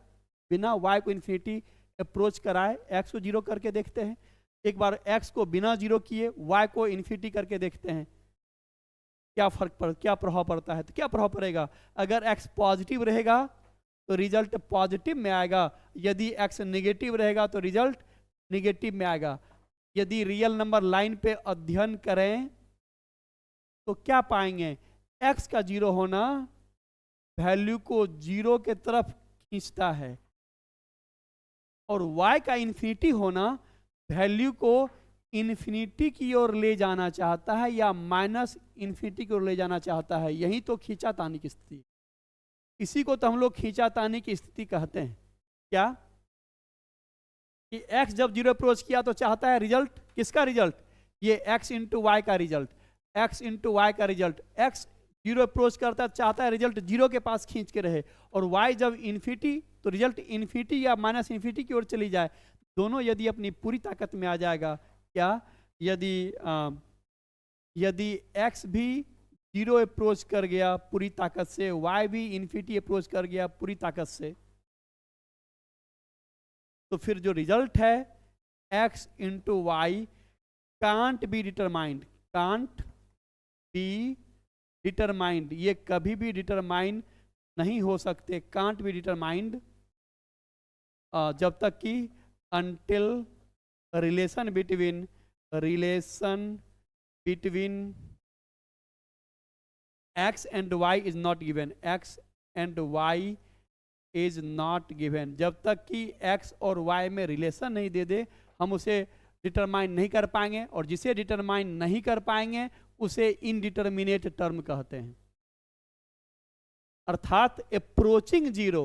A: बिना y को इन्फिनिटी अप्रोच कराए x को 0 करके देखते हैं। एक बार x को बिना 0 किए y को इन्फिनिटी करके देखते हैं, क्या प्रभाव पड़ता है? तो क्या प्रभाव पड़ेगा? अगर x पॉजिटिव रहेगा तो रिजल्ट पॉजिटिव में आएगा, यदि x नेगेटिव रहेगा तो रिजल्ट नेगेटिव में आएगा। यदि रियल नंबर लाइन पे अध्ययन करें तो क्या पाएंगे? x का 0 होना वैल्यू को 0 के तरफ खींचता है, और y का इन्फिनिटी होना वैल्यू को इन्फिनिटी की ओर ले जाना चाहता है या माइनस इन्फिनिटी की ओर ले जाना चाहता है। यही तो खींचातानी की स्थिति, इसी को तो हम लोग खींचातानी की स्थिति कहते हैं। क्या कि x जब 0 अप्रोच किया तो चाहता है रिजल्ट, किसका रिजल्ट? ये x इंटू वाई का रिजल्ट, x इंटू वाई का रिजल्ट। x 0 अप्रोच करता है, चाहता है रिजल्ट 0 के पास खींच के रहे, और y जब इन्फिनिटी तो रिजल्ट इन्फिनिटी या माइनस इन्फिनिटी की ओर चली जाए। दोनों यदि अपनी पूरी ताकत में आ जाएगा, क्या यदि x भी 0 अप्रोच कर गया पूरी ताकत से, y भी इन्फिनिटी अप्रोच कर गया पूरी ताकत से, तो फिर जो रिजल्ट है x into why can't be determined, can't be determined, ये कभी भी डिटरमाइन नहीं हो सकते, कांट बी डिटरमाइंड, जब तक कि until relation between x and y is not given, x and y is not given, जब तक कि x और y में रिलेशन नहीं दे दे हम उसे डिटरमाइन नहीं कर पाएंगे, और जिसे डिटरमाइन नहीं कर पाएंगे उसे इनडिटरमिनेट टर्म कहते हैं। अर्थात अप्रोचिंग 0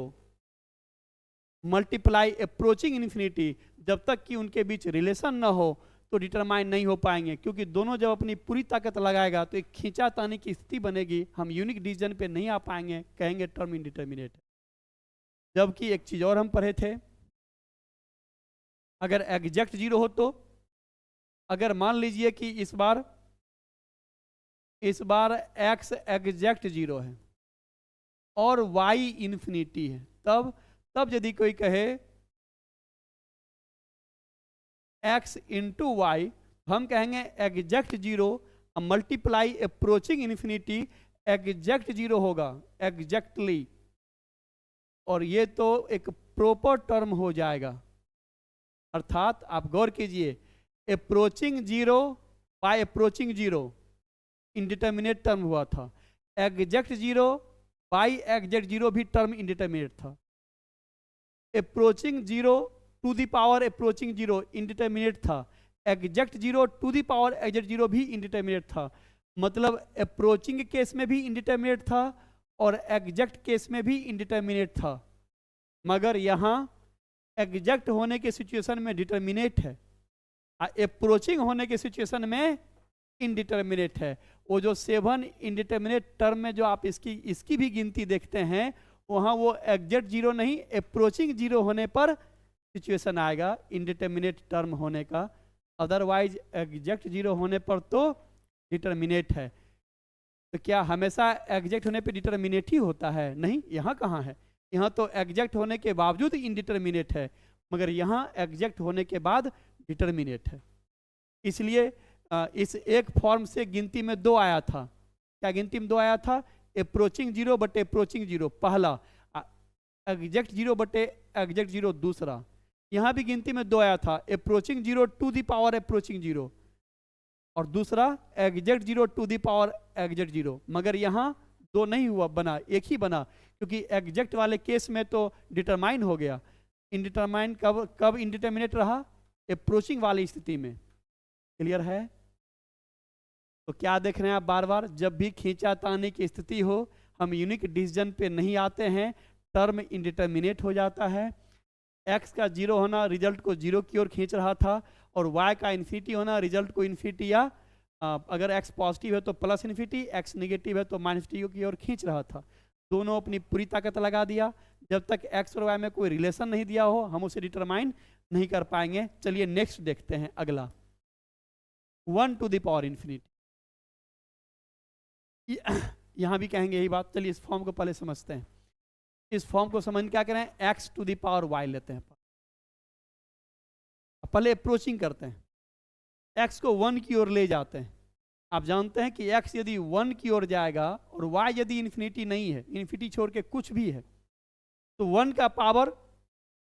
A: मल्टीप्लाई अप्रोचिंग इन्फिनिटी, जब तक कि उनके बीच रिलेशन ना हो तो डिटरमाइन नहीं हो पाएंगे, क्योंकि दोनों जब अपनी पूरी ताकत लगाएगा तो एक खींचातानी की स्थिति बनेगी, हम यूनिक डिसीजन पे नहीं आ पाएंगे, कहेंगे टर्म इनडिटरमिनेट। जबकि एक चीज और हम पढ़े थे, अगर एग्जैक्ट 0 हो तो, अगर मान लीजिए कि इस बार x एग्जैक्ट 0 है और y इन्फिनिटी है, तब यदि कोई कहे x इंटू वाई, हम कहेंगे exact 0 multiply approaching infinity, exact 0 होगा, एग्जैक्टली, और ये तो एक प्रॉपर टर्म हो जाएगा। अर्थात आप गौर कीजिए, approaching 0 by approaching 0 indeterminate term हुआ था, एग्जैक्ट 0 बाई एग्जैक्ट 0 भी टर्म इनडिटरमिनेट था, approaching 0 to the power approaching 0 indeterminate था, exact 0 to the power exact 0 भी इनडिटरमिनेट था। मतलब अप्रोचिंग केस में भी इनडिटरमिनेट था और एग्जैक्ट केस में भी इनडिटरमिनेट था, मगर यहाँ एग्जैक्ट होने के सिचुएशन में डिटरमिनेट है, अप्रोचिंग होने के सिचुएशन में इनडिटरमिनेट है। वो जो 7 इनडिटरमिनेट टर्म में जो आप इसकी भी गिनती देखते हैं, वहाँ वो एग्जैक्ट 0 नहीं, अप्रोचिंग 0 होने पर सिचुएशन आएगा इनडिटरमिनेट टर्म होने का, अदरवाइज एग्जैक्ट 0 होने पर तो डिटरमिनेट है। तो क्या हमेशा एग्जैक्ट होने पे डिटरमिनेट ही होता है? नहीं, यहाँ कहाँ है, यहाँ तो एग्जैक्ट होने के बावजूद इनडिटरमिनेट है, मगर यहाँ एग्जैक्ट होने के बाद डिटरमिनेट है। इसलिए इस एक फॉर्म से गिनती में 2 आया था। क्या गिनती में 2 आया था? अप्रोचिंग 0 बटे अप्रोचिंग 0 पहला, एग्जैक्ट 0 बटे एग्जैक्ट 0 दूसरा। यहाँ भी गिनती में 2 आया था, approaching 0 to the power approaching 0 और दूसरा exact 0 to the power exact 0, मगर यहाँ दो नहीं हुआ, बना एक ही बना, क्योंकि एग्जैक्ट वाले केस में तो डिटरमाइन हो गया। इनडिटरमाइन कब कब इंडिटरमिनेट रहा? अप्रोचिंग वाली स्थिति में। क्लियर है? तो क्या देख रहे हैं आप बार बार, जब भी खींचातानी की स्थिति हो हम यूनिक डिसीजन पे नहीं आते हैं, टर्म इंडिटरमिनेट हो जाता है। एक्स का जीरो होना रिजल्ट को जीरो की ओर खींच रहा था, और वाई का इन्फिनिटी होना रिजल्ट को इन्फिनिटी या अगर एक्स पॉजिटिव है तो प्लस इन्फिनिटी, एक्स नेगेटिव है तो माइनस टी की ओर खींच रहा था। दोनों अपनी पूरी ताकत लगा दिया। जब तक एक्स और वाई में कोई रिलेशन नहीं दिया हो हम उसे डिटरमाइन नहीं कर पाएंगे। चलिए नेक्स्ट देखते हैं अगला, 1 टू द पावर इन्फिनिटी। यहां भी कहेंगे यही बात। चलिए इस फॉर्म को पहले समझते हैं। इस फॉर्म को समझ क्या करें, x to the power y लेते हैं, पहले अप्रोचिंग करते हैं, एक्स को 1 की ओर ले जाते हैं। आप जानते हैं कि एक्स यदि 1 की ओर जाएगा और वाई यदि इन्फिनिटी नहीं है, इन्फिनिटी छोड़ के कुछ भी है, तो 1 का पावर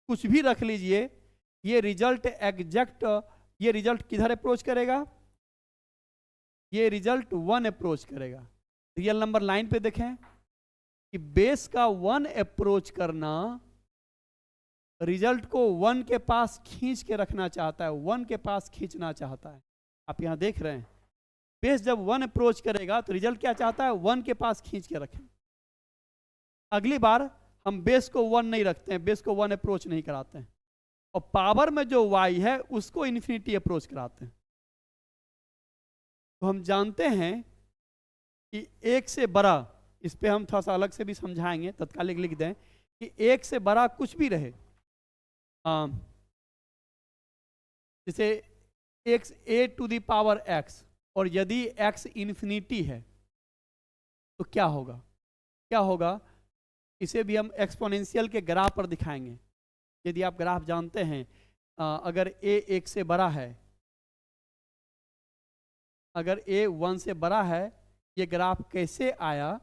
A: कुछ भी रख लीजिए, ये रिजल्ट एग्जैक्ट, ये रिजल्ट किधर अप्रोच करेगा? ये रिजल्ट 1 अप्रोच करेगा। रियल नंबर लाइन पे देखें कि बेस का 1 अप्रोच करना रिजल्ट को 1 के पास खींच के रखना चाहता है, 1 के पास खींचना चाहता है। आप यहां देख रहे हैं बेस जब 1 अप्रोच करेगा तो रिजल्ट क्या चाहता है? 1 के पास खींच के रखें। अगली बार हम बेस को 1 नहीं रखते हैं, बेस को 1 अप्रोच नहीं कराते हैं, और पावर में जो y है उसको इन्फिनिटी अप्रोच कराते हैं। तो हम जानते हैं कि 1 से बड़ा, इस पे हम थोड़ा सा अलग से भी समझाएंगे, तत्कालिक लिख दें कि 1 से बड़ा कुछ भी रहे, जैसे x a to the power x, और यदि x इन्फिनिटी है तो क्या होगा? क्या होगा? इसे भी हम एक्सपोनेंशियल के ग्राफ पर दिखाएंगे। यदि आप ग्राफ जानते हैं, अगर a 1 से बड़ा है, अगर a 1 से बड़ा है, ये ग्राफ कैसे आया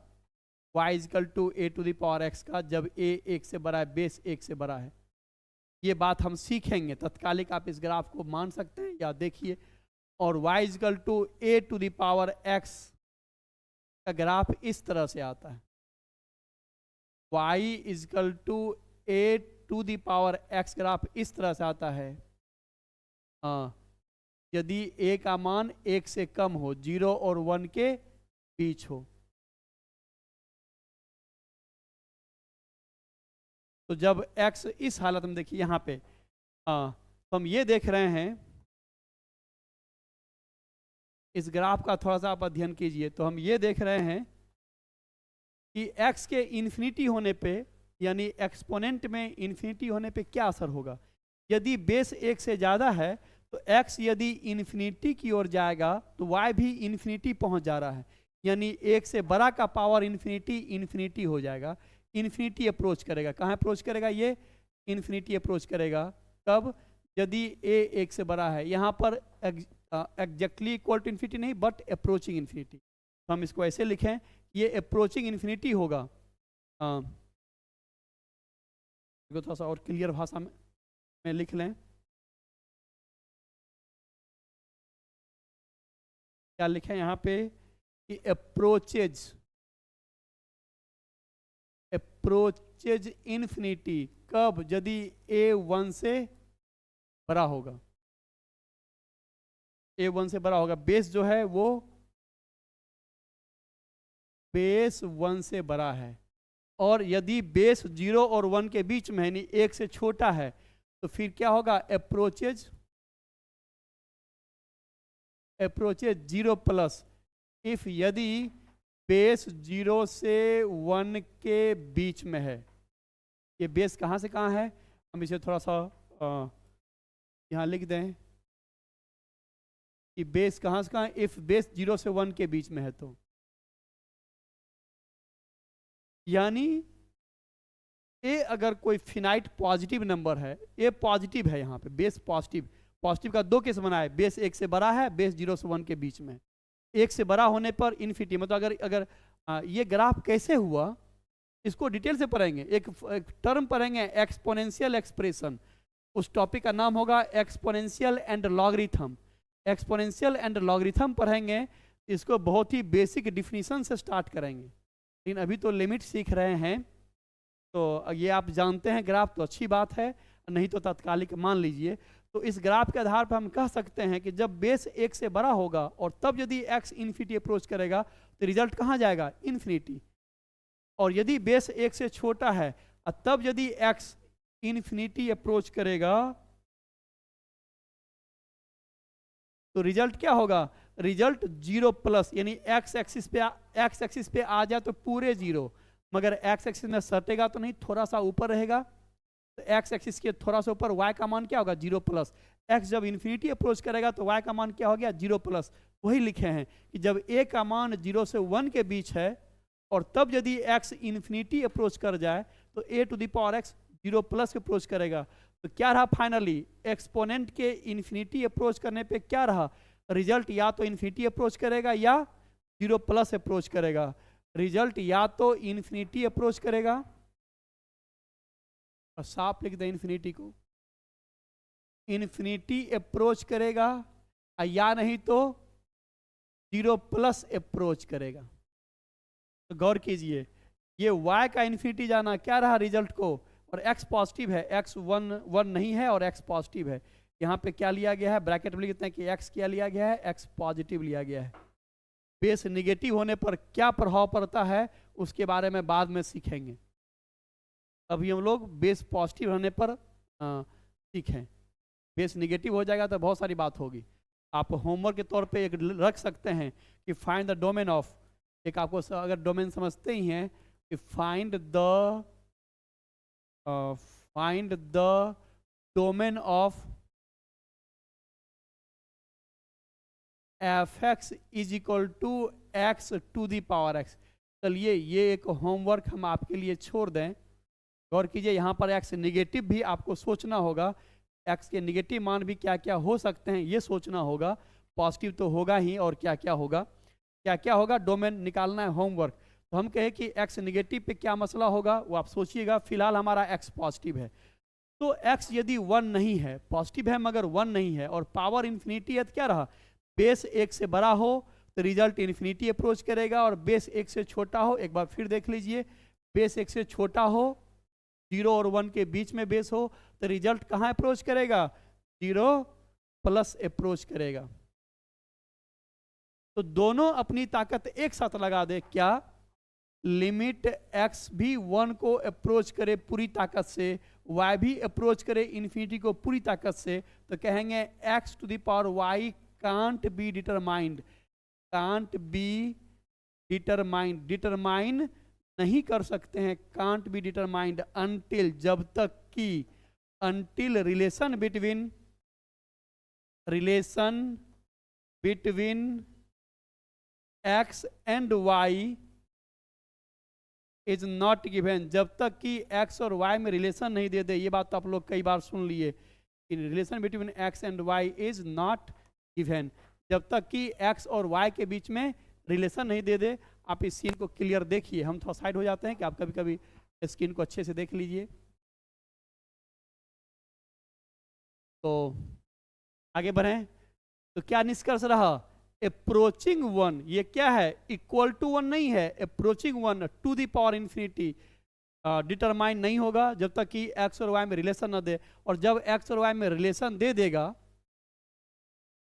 A: y is equal to a to the power x का, जब a 1 से बड़ा है, बेस 1 से बड़ा है। ये बात हम सीखेंगे। तत्कालिक आप इस ग्राफ को मान सकते हैं या देखिए। और y is equal to a to the power x का ग्राफ इस तरह से आता है, y is equal to a to the power x graph इस तरह से आता है। यदि a का मान 1 से कम हो, 0 और 1 के बीच हो, तो जब x इस हालत में, देखिए यहां पे तो हम ये देख रहे हैं, इस ग्राफ का थोड़ा सा आप अध्ययन कीजिए, तो हम ये देख रहे हैं कि x के इन्फिनिटी होने पे, यानी एक्सपोनेंट में इन्फिनिटी होने पे क्या असर होगा। यदि बेस 1 से ज़्यादा है तो x यदि इन्फिनिटी की ओर जाएगा तो y भी इन्फिनिटी पहुंच जा रहा है, यानी 1 से बड़ा का पावर इन्फिनिटी इन्फिनिटी हो जाएगा, इन्फिनिटी अप्रोच करेगा। कहाँ अप्रोच करेगा? ये इन्फिनिटी अप्रोच करेगा। कब? यदि a 1 से बड़ा है। यहाँ पर एग्जैक्टली इक्वल टू इन्फिनिटी नहीं, बट अप्रोचिंग इन्फिनिटी। तो हम इसको ऐसे लिखें, ये अप्रोचिंग इन्फिनिटी होगा। थोड़ा सा और क्लियर भाषा में लिख लें, क्या लिखें यहाँ पे कि अप्रोचेज इन्फिनिटी। कब? यदि a 1 से बड़ा होगा, a 1 से बड़ा होगा। बेस जो है वो बेस 1 से बड़ा है, और यदि बेस 0 और 1 के बीच में है, यानी 1 से छोटा है, तो फिर क्या होगा? Approaches 0 plus. इफ यदि बेस 0 से 1 के बीच में है, ये बेस कहाँ से कहाँ है, हम इसे थोड़ा सा यहाँ लिख दें कि बेस कहाँ से कहाँ है। इफ बेस 0 से 1 के बीच में है, तो यानी ए अगर कोई फिनाइट पॉजिटिव नंबर है, ए पॉजिटिव है, यहाँ पे बेस पॉजिटिव का 2 केस बना है। बेस 1 से बड़ा है, बेस 0 से 1 के बीच में। 1 से बड़ा होने पर इन्फिनिटी, मतलब अगर ये ग्राफ कैसे हुआ इसको डिटेल से पढ़ेंगे। एक टर्म पढ़ेंगे, एक्सपोनेंशियल एक्सप्रेशन। उस टॉपिक का नाम होगा exponential and logarithm. Exponential and logarithm पढ़ेंगे, इसको बहुत ही बेसिक डिफिनीशन से स्टार्ट करेंगे। लेकिन अभी तो लिमिट सीख रहे हैं, तो ये आप जानते हैं ग्राफ तो अच्छी बात है, नहीं तो तात्कालिक मान लीजिए। तो इस ग्राफ के आधार पर हम कह सकते हैं कि जब बेस 1 से बड़ा होगा और तब यदि x इन्फिनिटी अप्रोच करेगा तो रिजल्ट कहाँ जाएगा, इन्फिनिटी। और यदि बेस 1 से छोटा है और तब यदि x इन्फिनिटी अप्रोच करेगा तो रिजल्ट क्या होगा, रिजल्ट 0+, यानी x एक्सिस पे आ जाए तो पूरे 0, मगर x एक्सिस में सटेगा तो नहीं, थोड़ा सा ऊपर रहेगा। तो x एक्सिस के थोड़ा सा ऊपर y का मान क्या होगा, 0+। x जब इन्फिनिटी अप्रोच करेगा तो y का मान क्या हो गया, 0+। वही लिखे हैं कि जब a का मान 0 से 1 के बीच है और तब यदि x इन्फिनिटी अप्रोच कर जाए तो a to the power x 0+ approach करेगा। तो क्या रहा फाइनली, एक्सपोनेंट के इन्फिनिटी अप्रोच करने पे क्या रहा, रिजल्ट या तो इन्फिनिटी अप्रोच करेगा या 0+ अप्रोच करेगा। रिजल्ट या तो इन्फिनिटी अप्रोच करेगा, और साफ लिख दे इन्फिनिटी को, इन्फिनिटी अप्रोच करेगा, या नहीं तो 0+ अप्रोच करेगा। तो गौर कीजिए, ये y का इन्फिनिटी जाना क्या रहा रिजल्ट को, और x पॉजिटिव है, x 1 नहीं है और x पॉजिटिव है। यहाँ पे क्या लिया गया है, ब्रैकेट में लिखते हैं कि x क्या लिया गया है, x पॉजिटिव लिया गया है। बेस निगेटिव होने पर क्या प्रभाव पड़ता है उसके बारे में बाद में सीखेंगे, अभी हम लोग बेस पॉजिटिव रहने पर सीखें। बेस निगेटिव हो जाएगा तो बहुत सारी बात होगी। आप होमवर्क के तौर पे एक रख सकते हैं कि फाइंड द डोमेन ऑफ, एक आपको अगर डोमेन समझते ही हैं कि find the domain of f(x) is equal to x to the power x। चलिए ये एक होमवर्क हम आपके लिए छोड़ दें। गौर कीजिए, यहाँ पर x निगेटिव भी आपको सोचना होगा, x के निगेटिव मान भी क्या क्या हो सकते हैं ये सोचना होगा, पॉजिटिव तो होगा ही, और क्या क्या होगा डोमेन निकालना है होमवर्क। तो हम कहें कि x निगेटिव पे क्या मसला होगा वो आप सोचिएगा। फिलहाल हमारा x पॉजिटिव है, तो x यदि 1 नहीं है, पॉजिटिव है मगर 1 नहीं है और पावर इन्फिनिटी है, तो क्या रहा, बेस 1 से बड़ा हो तो रिजल्ट इन्फिनिटी अप्रोच करेगा, और बेस 1 से छोटा हो, एक बार फिर देख लीजिए, बेस 1 से छोटा हो, 0 और 1 के बीच में बेस हो, तो रिजल्ट कहाँ अप्रोच करेगा, 0+ अप्रोच करेगा। तो दोनों अपनी ताकत एक साथ लगा दे, क्या लिमिट x भी 1 को अप्रोच करे पूरी ताकत से, y भी अप्रोच करे इन्फिनिटी को पूरी ताकत से, तो कहेंगे x to the power y can't be determined, determine नहीं कर सकते हैं, कांट बी डिटरमाइंड अनटिल, जब तक कि, until relation between x and y is not given, जब तक कि x और y में रिलेशन नहीं दे दे। ये बात तो आप लोग कई बार सुन लिए, relation between x and y is not given, जब तक कि x और y के बीच में रिलेशन नहीं दे दे। आप इस सीन को क्लियर देखिए, हम थोड़ा साइड हो जाते हैं कि आप कभी कभी स्क्रीन को अच्छे से देख लीजिए। तो आगे बढ़ें, तो क्या निष्कर्ष रहा, अप्रोचिंग 1, ये क्या है, इक्वल टू 1 नहीं है, approaching 1 to the power infinity determine नहीं होगा जब तक कि x और y में रिलेशन न दे, और जब x और y में रिलेशन दे देगा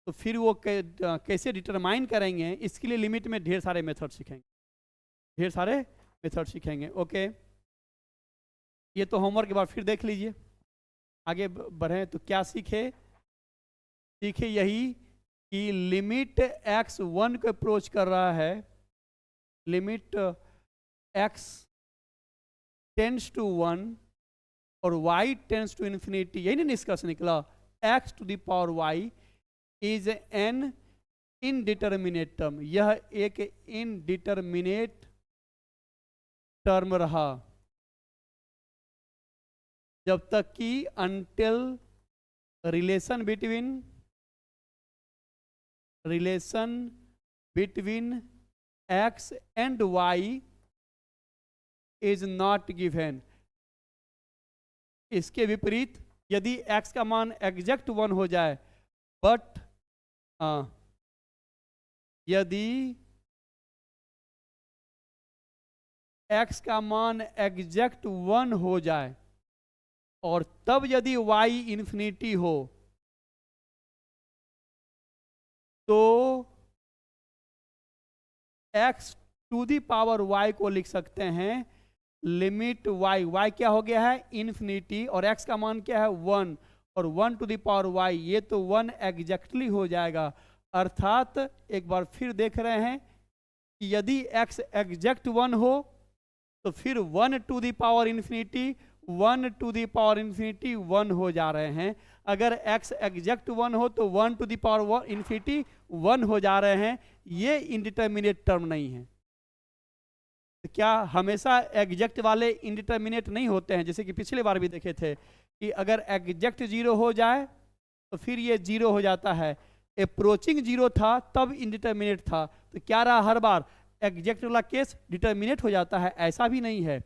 A: तो फिर वो कैसे डिटरमाइन करेंगे, इसके लिए लिमिट में ढेर सारे मेथड सीखेंगे, ओके। ये तो होमवर्क के बाद फिर देख लीजिए। आगे बढ़ें तो क्या सीखे यही कि लिमिट x 1 को अप्रोच कर रहा है, लिमिट x टेंड्स टू 1 और y टेंड्स टू इन्फिनिटी, यही ना निष्कर्ष निकला, x to the power y is an indeterminate term, यह एक इनडिटरमिनेट टर्म रहा जब तक कि until relation between x and y is not given. इसके विपरीत यदि x का मान एग्जैक्ट 1 हो जाए, बट यदि x का मान एग्जैक्ट 1 हो जाए और तब यदि y इन्फिनिटी हो तो x to the power y को लिख सकते हैं लिमिट y क्या हो गया है इन्फिनिटी, और x का मान क्या है 1, और 1 टू दी पावर y, ये तो 1 एग्जैक्टली हो जाएगा। अर्थात एक बार फिर देख रहे हैं कि यदि x एग्जैक्ट 1 हो तो फिर 1 to the power infinity 1 to the power infinity 1 हो जा रहे हैं। अगर x एग्जैक्ट 1 हो तो 1 टू दी पावर इन्फिनिटी 1 हो जा रहे हैं। ये इंडिटरमिनेट टर्म नहीं है। तो क्या हमेशा एग्जैक्ट वाले इंडिटरमिनेट नहीं होते हैं? जैसे कि पिछले बार भी देखे थे कि अगर एग्जैक्ट 0 हो जाए तो फिर ये 0 हो जाता है। अप्रोचिंग 0 था तब इंडिटरमिनेट था, तो क्या रहा हर बार एग्जैक्ट वाला केस डिटरमिनेट हो जाता है? ऐसा भी नहीं है।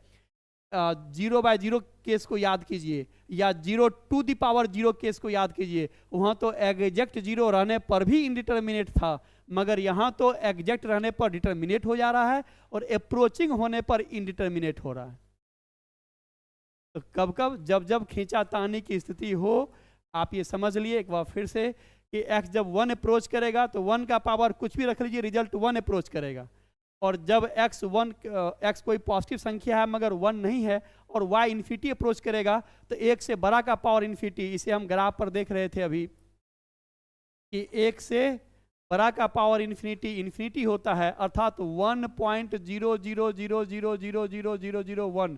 A: 0/0 केस को याद कीजिए या 0 टू दी पावर 0 केस को याद कीजिए, वहाँ तो एग्जैक्ट 0 रहने पर भी इंडिटरमिनेट था, मगर यहाँ तो एग्जैक्ट रहने पर डिटरमिनेट हो जा रहा है और अप्रोचिंग होने पर इंडिटरमिनेट हो रहा है। तो कब कब जब जब खींचातानी की स्थिति हो, आप ये समझ लिए एक बार फिर से कि x जब 1 अप्रोच करेगा तो 1 का पावर कुछ भी रख लीजिए, रिजल्ट 1 अप्रोच करेगा। और जब x कोई पॉजिटिव संख्या है मगर 1 नहीं है और y इन्फिनिटी अप्रोच करेगा तो 1 से बड़ा का पावर इन्फिनिटी, इसे हम ग्राफ पर देख रहे थे अभी कि 1 से बड़ा का पावर इन्फिनिटी होता है, अर्थात 1.0000000001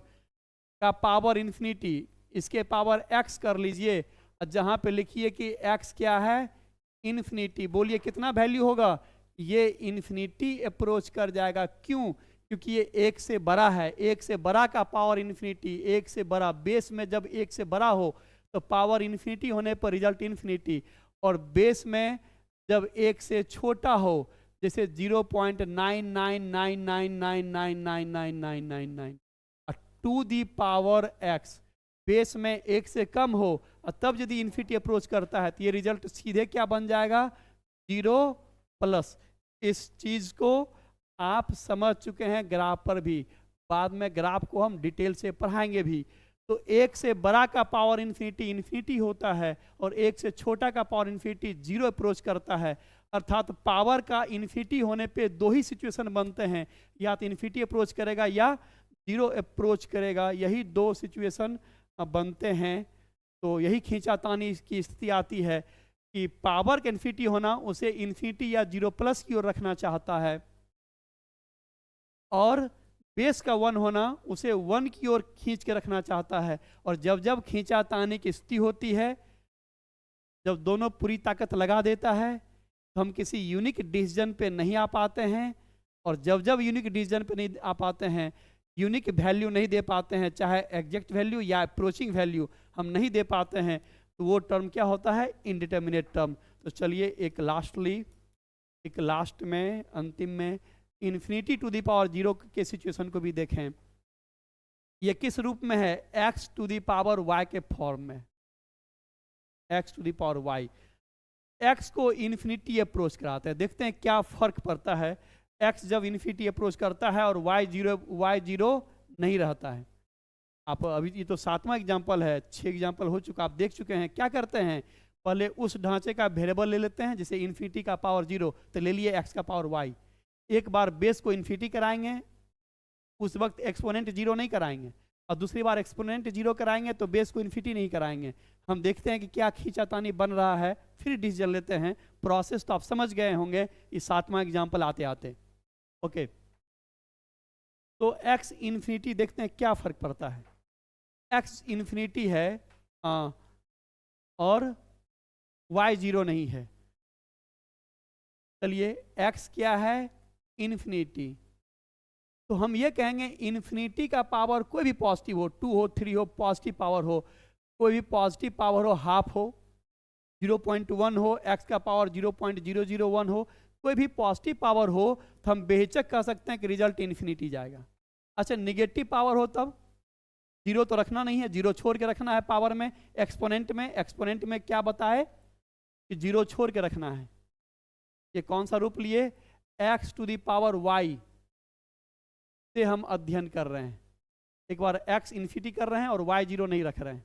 A: का पावर इन्फिनिटी, इसके पावर x कर लीजिए, जहां पे लिखिए कि x क्या है इन्फिनिटी। बोलिए कितना वैल्यू होगा? ये इन्फिनिटी अप्रोच कर जाएगा। क्यों? क्योंकि ये 1 से बड़ा है। 1 से बड़ा का पावर इन्फिनिटी, 1 से बड़ा बेस में जब 1 से बड़ा हो तो पावर इन्फिनिटी होने पर रिजल्ट इन्फिनिटी, और बेस में जब 1 से छोटा हो जैसे 0.9999999999 to the power x, base में 1 से कम हो और तब यदि इन्फिनिटी अप्रोच करता है तो ये रिजल्ट सीधे क्या बन जाएगा 0+। इस चीज को आप समझ चुके हैं ग्राफ पर भी, बाद में ग्राफ को हम डिटेल से पढ़ाएंगे भी। तो 1 से बड़ा का पावर इन्फिनिटी होता है और 1 से छोटा का पावर इन्फिनिटी 0 अप्रोच करता है। अर्थात पावर का इन्फिनिटी होने पे दो ही सिचुएशन बनते हैं, या तो इन्फिनिटी अप्रोच करेगा या 0 अप्रोच करेगा, यही दो सिचुएशन बनते हैं। तो यही खींचातानी की स्थिति आती है कि पावर का इन्फिनिटी होना उसे इन्फिनिटी या 0+ की ओर रखना चाहता है, और बेस का 1 होना उसे 1 की ओर खींच के रखना चाहता है। और जब जब खींचातानी की स्थिति होती है, जब दोनों पूरी ताकत लगा देता है तो हम किसी यूनिक डिसीजन पे नहीं आ पाते हैं, और जब जब यूनिक डिसीजन पे नहीं आ पाते हैं, यूनिक वैल्यू नहीं दे पाते हैं, चाहे एग्जैक्ट वैल्यू या अप्रोचिंग वैल्यू हम नहीं दे पाते हैं, तो वो टर्म क्या होता है इनडिटरमिनेट टर्म। तो चलिए एक लास्ट में अंतिम में इन्फिनिटी टू दी पावर 0 के सिचुएशन को भी देखें। ये किस रूप में है? x to the power y के फॉर्म में। x to the power y, x को इन्फिनिटी अप्रोच कराते हैं। देखते हैं क्या फर्क पड़ता है x जब इन्फिनिटी अप्रोच करता है और y 0 नहीं रहता है। आप अभी ये तो 7वां एग्जाम्पल है, 6 एग्जाम्पल हो चुका, आप देख चुके हैं। क्या करते हैं? पहले उस ढांचे का वेरिएबल ले लेते हैं, जैसे इन्फिनिटी का पावर 0 तो ले लिए x का पावर y। एक बार बेस को इन्फिनिटी कराएंगे, उस वक्त एक्सपोनेंट 0 नहीं कराएंगे, और दूसरी बार एक्सपोनेंट 0 कराएंगे तो बेस को इन्फिनिटी नहीं कराएंगे। हम देखते हैं कि क्या खींचातानी बन रहा है, फिर डिसीजन लेते हैं। प्रोसेस तो आप समझ गए होंगे इस 7वां एग्जाम्पल आते आते। ओके, तो x इन्फिनिटी देखते हैं क्या फर्क पड़ता है। x इन्फिनिटी है और y 0 नहीं है। चलिए x क्या है इन्फिनिटी, तो हम ये कहेंगे इन्फिनिटी का पावर कोई भी पॉजिटिव हो, 2 हो 3 हो, पॉजिटिव पावर हो, कोई भी पॉजिटिव पावर हो, हाफ हो, 0.1 हो, x का पावर 0.001 हो, कोई भी पॉजिटिव पावर हो, तो हम बेहिचक कह सकते हैं कि रिजल्ट इन्फिनिटी जाएगा। अच्छा, निगेटिव पावर हो तब 0 तो रखना नहीं है, 0 छोड़ के रखना है पावर में। एक्सपोनेंट में क्या बताए कि 0 छोड़ के रखना है। ये कौन सा रूप लिए? x to the power y, से हम अध्ययन कर रहे हैं। एक बार x इन्फिनिटी कर रहे हैं और y जीरो नहीं रख रहे हैं,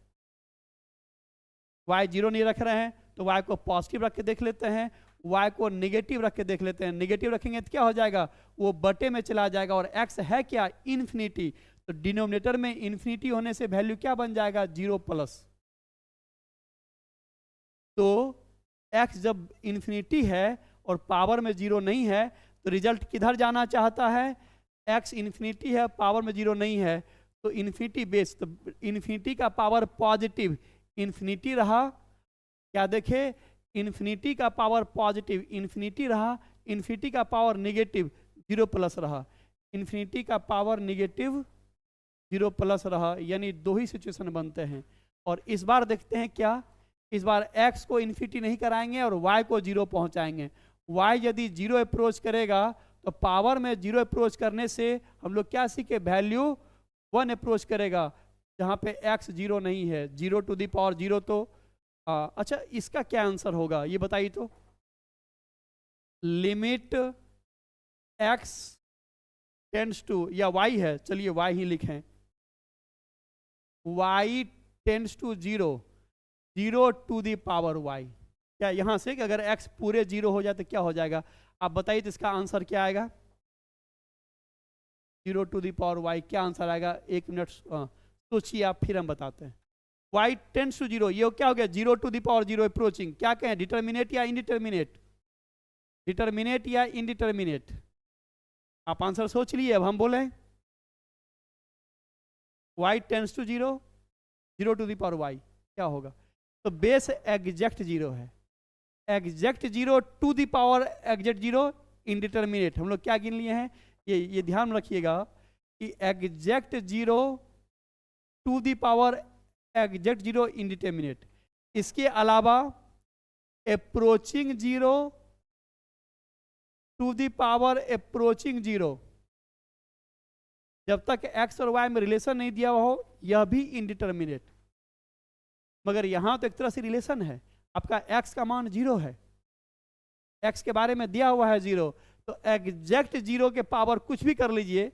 A: y जीरो नहीं रख रहे हैं तो y को पॉजिटिव रख के देख लेते हैं, y को नेगेटिव रख के देख लेते हैं। नेगेटिव रखेंगे तो क्या हो जाएगा, वो बटे में चला जाएगा और x है क्या, इन्फिनिटी, तो डिनोमिनेटर में इन्फिनिटी होने से वैल्यू क्या बन जाएगा, 0+। तो x जब इन्फिनिटी है और पावर में 0 नहीं है तो रिजल्ट किधर जाना चाहता है, x इन्फिनिटी है पावर में 0 नहीं है तो इन्फिनिटी बेस, तो इन्फिनिटी का पावर पॉजिटिव इन्फिनिटी रहा, क्या देखे, इन्फिनिटी का पावर पॉजिटिव इन्फिनिटी रहा, इन्फिनिटी का पावर नेगेटिव 0+ रहा, इन्फिनिटी का पावर नेगेटिव 0+ रहा, यानी दो ही सिचुएशन बनते हैं। और इस बार देखते हैं क्या, इस बार x को इन्फिनिटी नहीं कराएंगे और y को 0 पहुंचाएंगे। y यदि 0 अप्रोच करेगा तो पावर में 0 अप्रोच करने से हम लोग क्या सीखे, वैल्यू 1 अप्रोच करेगा, जहाँ पे x 0 नहीं है, 0 टू दी पावर 0। तो अच्छा इसका क्या आंसर होगा ये बताइए तो, लिमिट x टेंड्स टू, या y है, चलिए y ही लिखें, y tends to 0, 0 to the power y। क्या यहां से कि अगर x पूरे 0 हो जाए तो क्या हो जाएगा, आप बताइए तो इसका आंसर क्या आएगा, 0 टू दी पावर y, क्या आंसर आएगा, 1 मिनट सोचिए आप, फिर हम बताते हैं। y टेंड्स टू 0, ये क्या हो गया, 0 टू दी पावर 0 अप्रोचिंग, क्या कहें, डिटर्मिनेट या इनडिटर्मिनेट, डिटर्मिनेट या इनडिटर्मिनेट, आप आंसर सोच लिए, अब हम बोले y tends to 0, 0 to the power y, क्या होगा, तो बेस एग्जैक्ट 0 है, exact 0 to the power exact 0 indeterminate. हम लोग क्या गिन लिए हैं, ये ध्यान रखिएगा कि exact 0 to the power exact 0 indeterminate. इसके अलावा approaching 0 to the power approaching 0, जब तक x और y में रिलेशन नहीं दिया हुआ हो यह भी इनडिटर्मिनेट। मगर यहां तो एक तरह से रिलेशन है, आपका x का मान 0 है, x के बारे में दिया हुआ है 0, तो एग्जैक्ट 0 के पावर कुछ भी कर लीजिए,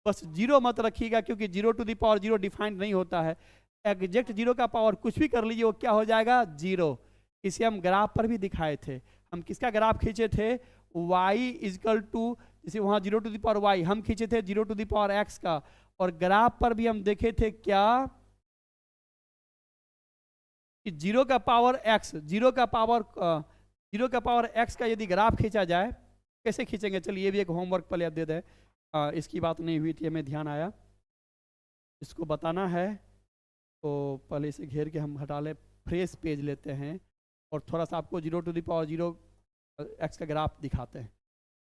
A: बस 0 मत रखिएगा, क्योंकि 0 टू दी पावर 0 डिफाइंड नहीं होता है। एग्जैक्ट 0 का पावर कुछ भी कर लीजिए, वो क्या हो जाएगा, 0। इसे हम ग्राफ पर भी दिखाए थे, हम किसका ग्राफ खींचे थे, y इजकल टू, जैसे वहां 0 टू दी पावर y हम खींचे थे 0 टू दी पावर x का, और ग्राफ पर भी हम देखे थे क्या, कि 0 का पावर x, 0 का पावर x का यदि ग्राफ खींचा जाए, कैसे खींचेंगे, चलिए ये भी एक होमवर्क पहले आप दे दें, इसकी बात नहीं हुई थी, हमें ध्यान आया, इसको बताना है, तो पहले इसे घेर के हम हटा लें, फ्रेश पेज लेते हैं और थोड़ा सा आपको 0 टू दी पावर 0 x का ग्राफ दिखाते हैं।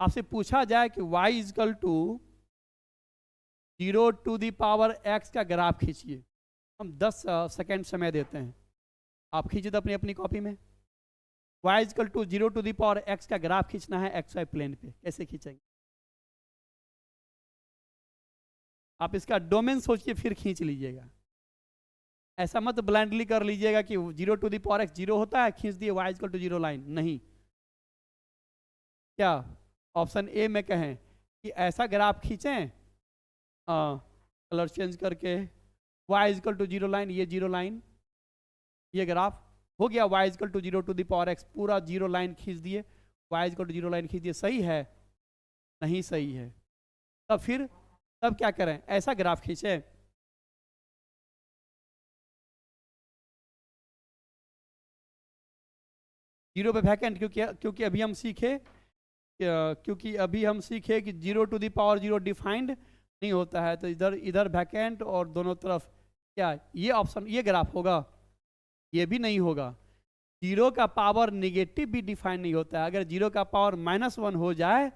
A: आपसे पूछा जाए कि y is equal to 0 to the power x का ग्राफ खींचिए, हम 10 सेकेंड समय देते हैं, आप खींचिए तो अपनी अपनी कॉपी में, y is equal to 0 to the power x का ग्राफ खींचना है xy प्लेन पे, कैसे खींचेंगे, आप इसका डोमेन सोचिए फिर खींच लीजिएगा, ऐसा मत ब्लाइंडली कर लीजिएगा कि 0 टू दी पावर x 0 होता है, खींच दिए y इजकल टू 0 लाइन, नहीं। क्या ऑप्शन ए में कहें कि ऐसा ग्राफ खींचें, कलर चेंज करके, y इजकल टू 0 लाइन, ये 0 लाइन, ये ग्राफ हो गया, y is equal to 0 to the power x, पूरा 0 लाइन खींच दिए, y इजकल टू 0 लाइन खींच दिए, सही है, नहीं सही है, तब क्या करें, ऐसा ग्राफ खींचे, जीरो पे वैकेंट, क्योंकि अभी हम सीखे कि 0 टू दी पावर 0 डिफाइंड नहीं होता है, तो इधर वैकेंट और दोनों तरफ क्या, ये ऑप्शन, ये ग्राफ होगा, ये भी नहीं होगा। 0 का पावर नेगेटिव भी डिफाइन नहीं होता है, अगर 0 का पावर -1 हो जाए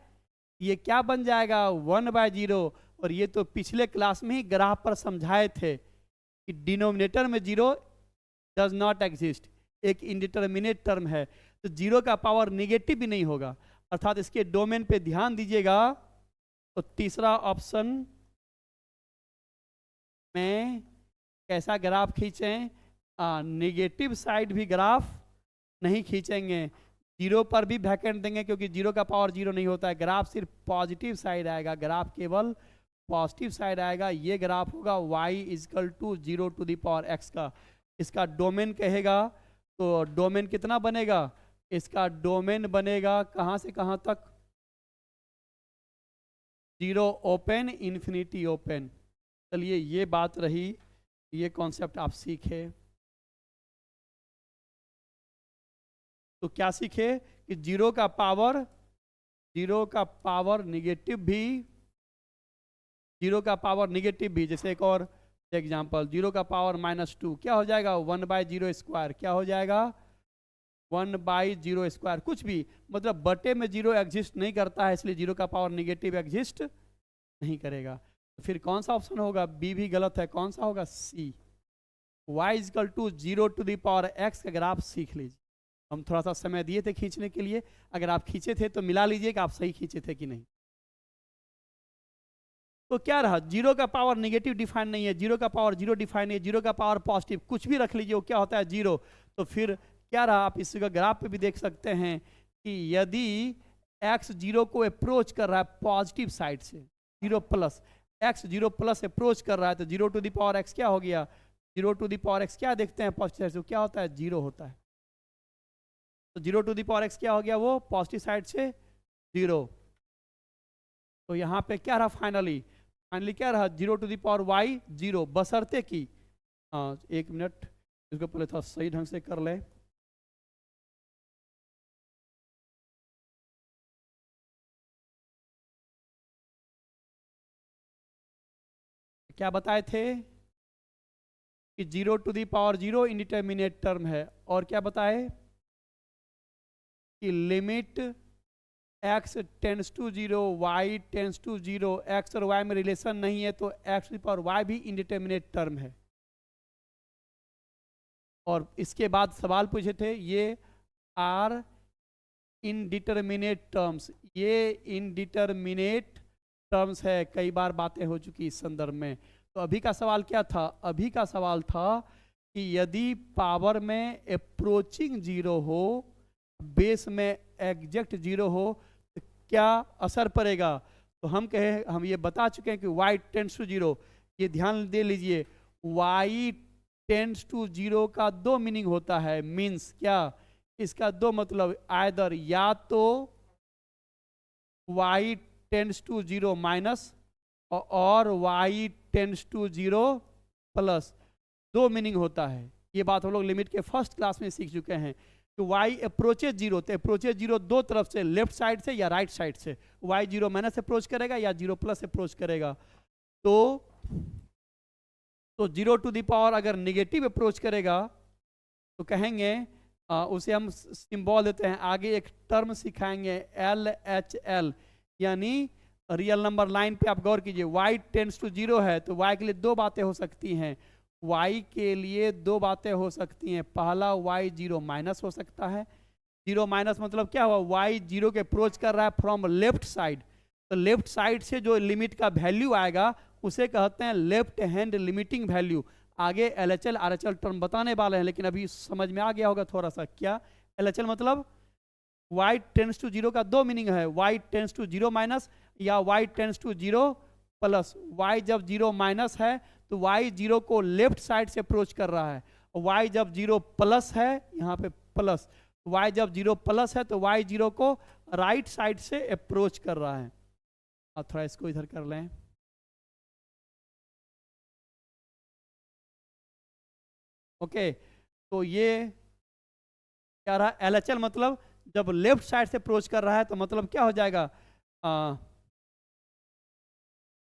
A: ये क्या बन जाएगा, 1/0, और ये तो पिछले क्लास में ही ग्राफ पर समझाए थे कि डिनोमिनेटर में 0 डज नॉट एग्जिस्ट, एक इनडिटर्मिनेट टर्म है, तो 0 का पावर नेगेटिव भी नहीं होगा, अर्थात इसके डोमेन पे ध्यान दीजिएगा। तो तीसरा ऑप्शन में कैसा ग्राफ खींचें, नेगेटिव साइड भी ग्राफ नहीं खींचेंगे, 0 पर भी वैकेंट देंगे, क्योंकि 0 का पावर 0 नहीं होता है, ग्राफ सिर्फ पॉजिटिव साइड आएगा, ग्राफ केवल पॉजिटिव साइड आएगा, ये ग्राफ होगा y is equal to 0 to the power x का। इसका डोमेन कहेगा तो डोमेन कितना बनेगा, इसका डोमेन बनेगा कहाँ से कहाँ तक, 0 ओपन इन्फिनिटी ओपन। चलिए ये बात रही, ये कॉन्सेप्ट आप सीखे। तो क्या सीखे कि 0 का पावर निगेटिव भी, 0 का पावर निगेटिव भी, जैसे एक और एग्जांपल 0 का पावर -2 क्या हो जाएगा 1/0 स्क्वायर, क्या हो जाएगा 1/0 स्क्वायर। कुछ भी मतलब बटे में 0 एग्जिस्ट नहीं करता है, इसलिए 0 का पावर निगेटिव एग्जिस्ट नहीं करेगा। तो फिर कौन सा ऑप्शन होगा, बी भी गलत है, कौन सा होगा C. y is equal to 0 to the power x का ग्राफ सीख लीजिए। हम थोड़ा सा समय दिए थे खींचने के लिए, अगर आप खींचे थे तो मिला लीजिए कि आप सही खींचे थे कि नहीं। तो क्या रहा, 0 का पावर निगेटिव डिफाइन नहीं है, 0 का पावर 0 डिफाइन नहीं है, 0 का पावर पॉजिटिव कुछ भी रख लीजिए, वो क्या होता है 0। तो फिर क्या रहा, आप इसका ग्राफ पे भी देख सकते हैं कि यदि x 0 को अप्रोच कर रहा है पॉजिटिव साइड से, 0 प्लस, x 0 प्लस अप्रोच कर रहा है, तो 0 टू द पावर x क्या हो गया, 0 टू द पावर x क्या देखते हैं पॉजिटिव साइड से, क्या होता है 0 होता है। तो 0 टू द पावर x क्या हो गया, वो पॉजिटिव साइड से 0। तो यहाँ पे क्या रहा फाइनली क्या रहा, 0 टू द पावर y 0, बशर्ते कि, हाँ एक मिनट इसको पहले थोड़ा सही ढंग से कर ले। क्या बताए थे कि 0 to the power 0 indeterminate term है, और क्या बताए कि limit x tends to 0 y tends to 0, x और y में रिलेशन नहीं है तो x to the power y भी इंडिटरमिनेट टर्म है। और इसके बाद सवाल पूछे थे ये आर इनडिटरमिनेट टर्म्स, ये इनडिटरमिनेट टर्म्स है, कई बार बातें हो चुकी इस संदर्भ में। तो अभी का सवाल क्या था, अभी का सवाल था कि यदि पावर में अप्रोचिंग 0 हो, बेस में एग्जैक्ट 0 हो, तो क्या असर पड़ेगा। तो हम ये बता चुके हैं कि y टेंड्स टू 0, ये ध्यान दे लीजिए, y टेंड्स टू 0 का दो मीनिंग होता है, मीन्स क्या, इसका दो मतलब, आइदर या तो y टेंड्स टू 0 माइनस और y टेंड्स टू 0 प्लस, दो मीनिंग होता है। ये बात हम लोग लिमिट के फर्स्ट क्लास में सीख चुके हैं कि y अप्रोचेज 0, तो अप्रोचेज 0 दो तरफ से, लेफ्ट साइड से या राइट साइड से, y 0 माइनस अप्रोच करेगा या 0 प्लस अप्रोच करेगा। तो 0 टू द पावर अगर निगेटिव अप्रोच करेगा तो कहेंगे, उसे हम सिंबल देते हैं, आगे एक टर्म सिखाएंगे LHL, यानी रियल नंबर लाइन पे आप गौर कीजिए, y टेंड्स टू 0 है तो y के लिए दो बातें हो सकती हैं, y के लिए दो बातें हो सकती हैं। पहला y 0 माइनस हो सकता है, 0 माइनस मतलब क्या हुआ, y 0 के अप्रोच कर रहा है फ्रॉम लेफ्ट साइड, तो लेफ्ट साइड से जो लिमिट का वैल्यू आएगा उसे कहते हैं लेफ्ट हैंड लिमिटिंग वैल्यू। आगे LHL RHL टर्म बताने वाले हैं, लेकिन अभी समझ में आ गया होगा थोड़ा सा। क्या LHL मतलब, y टेंड्स टू 0 का दो मीनिंग है, y टेंड्स टू 0 माइनस या y tends to 0 plus. y जब 0 माइनस है तो y 0 को लेफ्ट साइड से अप्रोच कर रहा है, y जब 0 प्लस है, यहाँ पे प्लस, y जब 0 प्लस है तो y 0 को राइट साइड से अप्रोच कर रहा है। अब थोड़ा इसको इधर कर लें, ओके। तो ये क्या रहा, LHL मतलब जब लेफ्ट साइड से अप्रोच कर रहा है तो मतलब क्या हो जाएगा,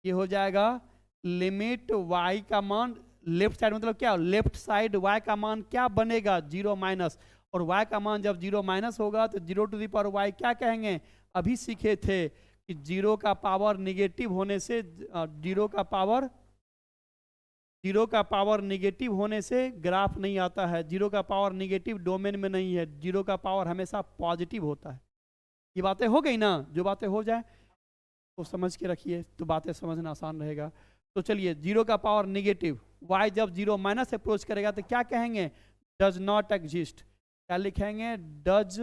A: ये हो जाएगा लिमिट y का मान लेफ्ट साइड, मतलब क्या, लेफ्ट साइड y का मान क्या बनेगा 0 माइनस, और y का मान जब 0 माइनस होगा तो 0 टू द पावर y क्या कहेंगे, अभी सीखे थे कि 0 का पावर निगेटिव होने से, 0 का पावर निगेटिव होने से ग्राफ नहीं आता है, 0 का पावर निगेटिव डोमेन में नहीं है, 0 का पावर हमेशा पॉजिटिव होता है। ये बातें हो गई ना, जो बातें हो जाए तो समझ के रखिए, तो बातें समझना आसान रहेगा। तो चलिए 0 का पावर निगेटिव, y जब 0 माइनस अप्रोच करेगा तो क्या कहेंगे, डज नॉट एग्जिस्ट। क्या लिखेंगे, डज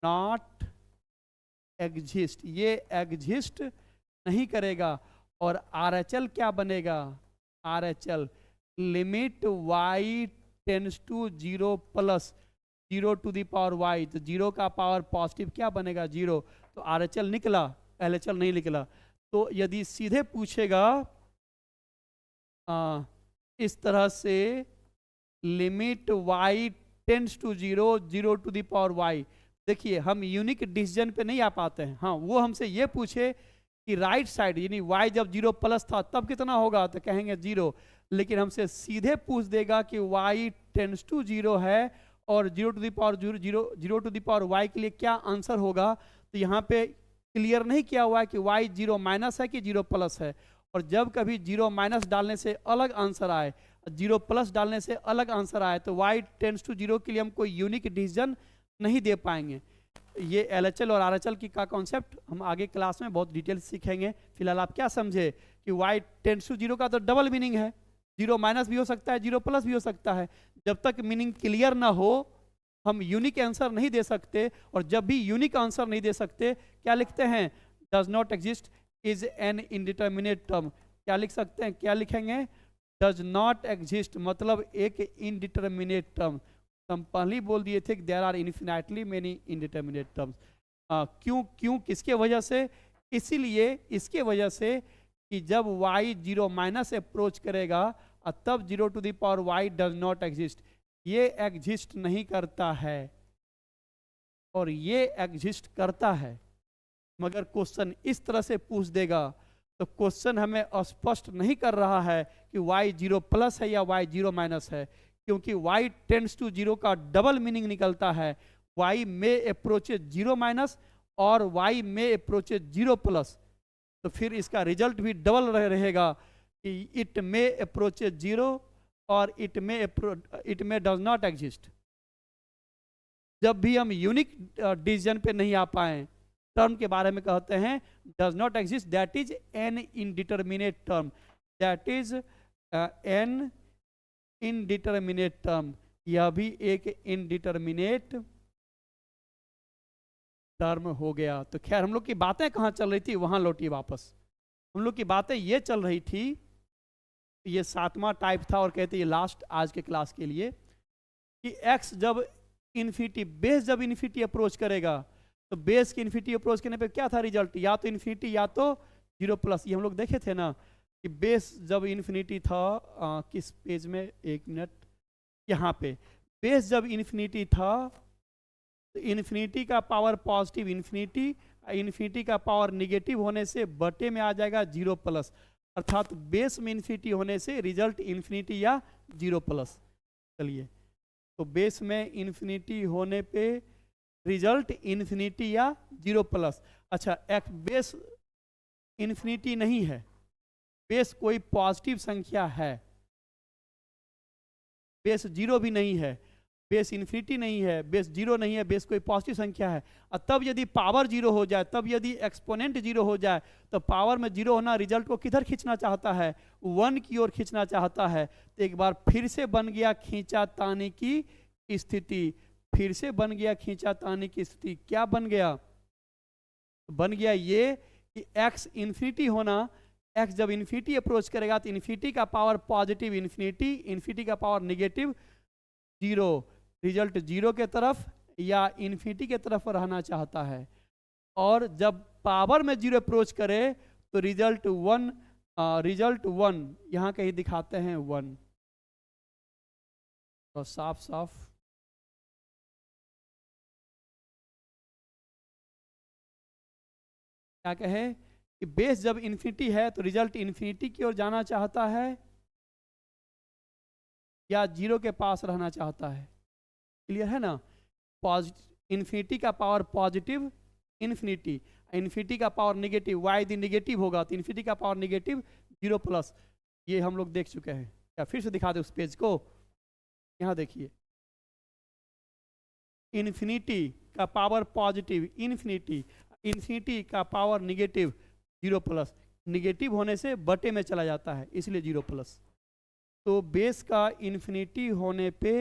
A: नॉट एग्जिस्ट, ये एग्जिस्ट नहीं करेगा। और RHL क्या बनेगा, RHL limit y tends to 0 plus 0 to the power y, तो 0 का पावर पॉजिटिव क्या बनेगा 0, तो RHL निकला, LHL नहीं निकला। तो यदि सीधे पूछेगा इस तरह से limit y tends to 0 0 to the power y, देखिए हम यूनिक डिसीजन पे नहीं आ पाते हैं। हाँ, वो हमसे ये पूछे कि राइट साइड यानी y जब 0 प्लस था तब कितना होगा, तो कहेंगे 0, लेकिन हमसे सीधे पूछ देगा कि y टेंड्स टू 0 है और 0 to the power 0 to the power y के लिए क्या आंसर होगा, तो यहाँ पे क्लियर नहीं किया हुआ है कि y 0 माइनस है कि 0 प्लस है। और जब कभी 0 माइनस डालने से अलग आंसर आए, 0 प्लस डालने से अलग आंसर आए, तो y टेंड्स टू 0 के लिए हम कोई यूनिक डिसीजन नहीं दे पाएंगे। ये LHL और RHL की का कॉन्सेप्ट हम आगे क्लास में बहुत डिटेल सीखेंगे। फिलहाल आप क्या समझे कि y टेंड्स टू 0 का तो डबल मीनिंग है, 0 माइनस भी हो सकता है, 0 प्लस भी हो सकता है। जब तक मीनिंग क्लियर ना हो हम यूनिक आंसर नहीं दे सकते, और जब भी यूनिक आंसर नहीं दे सकते क्या लिखते हैं, does not exist is an indeterminate term. क्या लिख सकते हैं, क्या लिखेंगे, डज नॉट एग्जिस्ट मतलब एक इनडिटर्मिनेट टर्म। हम पहले ही बोल दिए थे कि there are infinitely many indeterminate terms. क्यों किसके वजह से, इसीलिए इसके वजह से कि जब y 0 माइनस अप्रोच करेगा तब 0 to the power y does not exist, ये एग्जिस्ट नहीं करता है और ये एग्जिस्ट करता है। मगर क्वेश्चन इस तरह से पूछ देगा तो क्वेश्चन हमें स्पष्ट नहीं कर रहा है कि y 0 प्लस है या y 0 माइनस है, क्योंकि y टेंड्स टू 0 का डबल मीनिंग निकलता है, y में अप्रोचेज 0 माइनस और y में अप्रोचेज 0 प्लस। तो फिर इसका रिजल्ट भी डबल रहेगा कि इट में अप्रोचेज 0 और इट में डज नॉट एग्जिस्ट। जब भी हम यूनिक डिसीजन पे नहीं आ पाए, टर्म के बारे में कहते हैं does not exist, that is an indeterminate term, that is an indeterminate term. यह भी एक इनडिटर्मिनेट टर्म हो गया। तो खैर हम लोग की बातें कहाँ चल रही थी, वहां लौटिए वापस। हम लोग की बातें ये चल रही थी, ये 7वां टाइप था और कहते ये लास्ट आज के क्लास के लिए, कि x जब इन्फिनिटी, बेस जब इन्फिनिटी अप्रोच करेगा तो बेस की इन्फिनिटी अप्रोच करने पे क्या था रिजल्ट, या तो इन्फिनिटी या तो 0 प्लस। ये हम लोग देखे थे ना कि बेस जब इन्फिनिटी था, किस पेज में, एक मिनट, यहाँ पे बेस जब इन्फिनिटी था तो इन्फिनिटी का पावर पॉजिटिव इन्फिनिटी का पावर निगेटिव होने से बटे में आ जाएगा 0 प्लस, अर्थात बेस में इन्फिनिटी होने से रिजल्ट इन्फिनिटी या 0 प्लस। चलिए, तो बेस में इन्फिनिटी होने पे रिजल्ट इन्फिनिटी या 0 प्लस। अच्छा, एक बेस इन्फिनिटी नहीं है, बेस कोई पॉजिटिव संख्या है, बेस 0 भी नहीं है, बेस इन्फिनिटी नहीं है, बेस 0 नहीं है, बेस कोई पॉजिटिव संख्या है। और तब यदि पावर 0 हो जाए, तब यदि एक्सपोनेंट 0 हो जाए, तो पावर में 0 होना रिजल्ट को किधर खींचना चाहता है, 1 की ओर खींचना चाहता है। तो एक बार फिर से बन गया खींचातानी की स्थिति, फिर से बन गया खींचातानी की स्थिति। क्या बन गया, बन गया ये कि x इन्फिनिटी होना, x जब इन्फिनिटी अप्रोच करेगा तो इन्फिनिटी का पावर पॉजिटिव इन्फिनिटी का पावर निगेटिव 0, रिजल्ट 0 के तरफ या इन्फिनिटी के तरफ रहना चाहता है। और जब पावर में 0 अप्रोच करे तो रिजल्ट 1 यहाँ कहीं दिखाते हैं 1, तो साफ साफ क्या कहे कि बेस जब इन्फिनिटी है तो रिजल्ट इन्फिनिटी की ओर जाना चाहता है या 0 के पास रहना चाहता है। क्लियर है ना, इन्फिनिटी का पावर पॉजिटिव इन्फिनिटी का पावर निगेटिव, y यदि निगेटिव होगा तो इन्फिनिटी का पावर निगेटिव 0 प्लस। ये हम लोग देख चुके हैं, क्या फिर से दिखा दे उस पेज को, यहाँ देखिए, इन्फिनिटी का पावर पॉजिटिव इन्फिनिटी का पावर निगेटिव 0 प्लस, निगेटिव होने से बटे में चला जाता है इसलिए 0 प्लस। तो बेस का इन्फिनिटी होने पे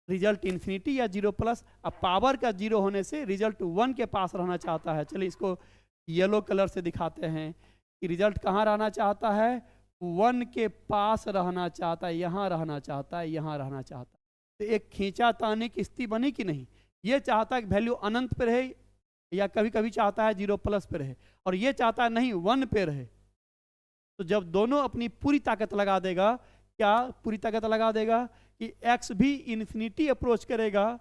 A: रिजल्ट इन्फिनिटी या 0 प्लस, अब पावर का 0 होने से रिजल्ट 1 के पास रहना चाहता है। चलिए इसको येलो कलर से दिखाते हैं कि रिजल्ट कहाँ रहना चाहता है, 1 के पास रहना चाहता है, यहाँ रहना चाहता है, यहाँ रहना चाहता है। तो एक खींचातानी की स्थिति बनी कि नहीं, ये चाहता है कि वैल्यू अनंत पे रहे, या कभी कभी चाहता है 0+ पे रहे, और ये चाहता है नहीं 1 पे रहे। तो जब दोनों अपनी पूरी ताकत लगा देगा, क्या पूरी ताकत लगा देगा कि x भी इन्फिनिटी अप्रोच करेगा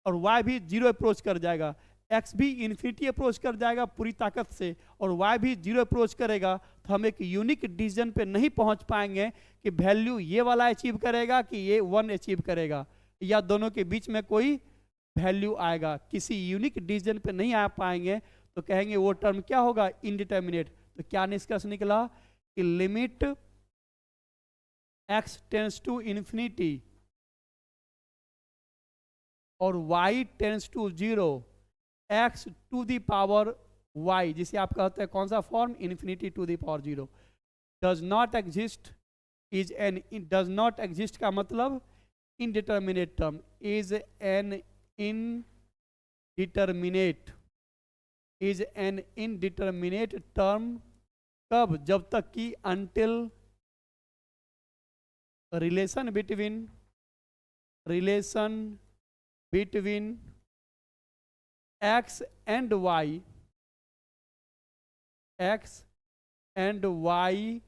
A: और y भी 0 अप्रोच कर जाएगा, x भी इन्फिनिटी अप्रोच कर जाएगा पूरी ताकत से और y भी 0 अप्रोच करेगा, तो हम एक यूनिक डिसीजन पे नहीं पहुंच पाएंगे कि वैल्यू ये वाला अचीव करेगा कि ये 1 अचीव करेगा, या दोनों के बीच में कोई वैल्यू आएगा, किसी यूनिक डिसीजन पे नहीं आ पाएंगे। तो कहेंगे वो टर्म क्या होगा, इनडिटर्मिनेट। तो क्या निष्कर्ष निकला कि limit x tends to infinity और y tends to 0, x to the power y, जिसे आप कहते हैं कौन सा form, infinity to the power 0, does not exist, is an, does not exist का मतलब indeterminate term, is an indeterminate, is an indeterminate term. कब, जब तक कि until relation between x and y, x and y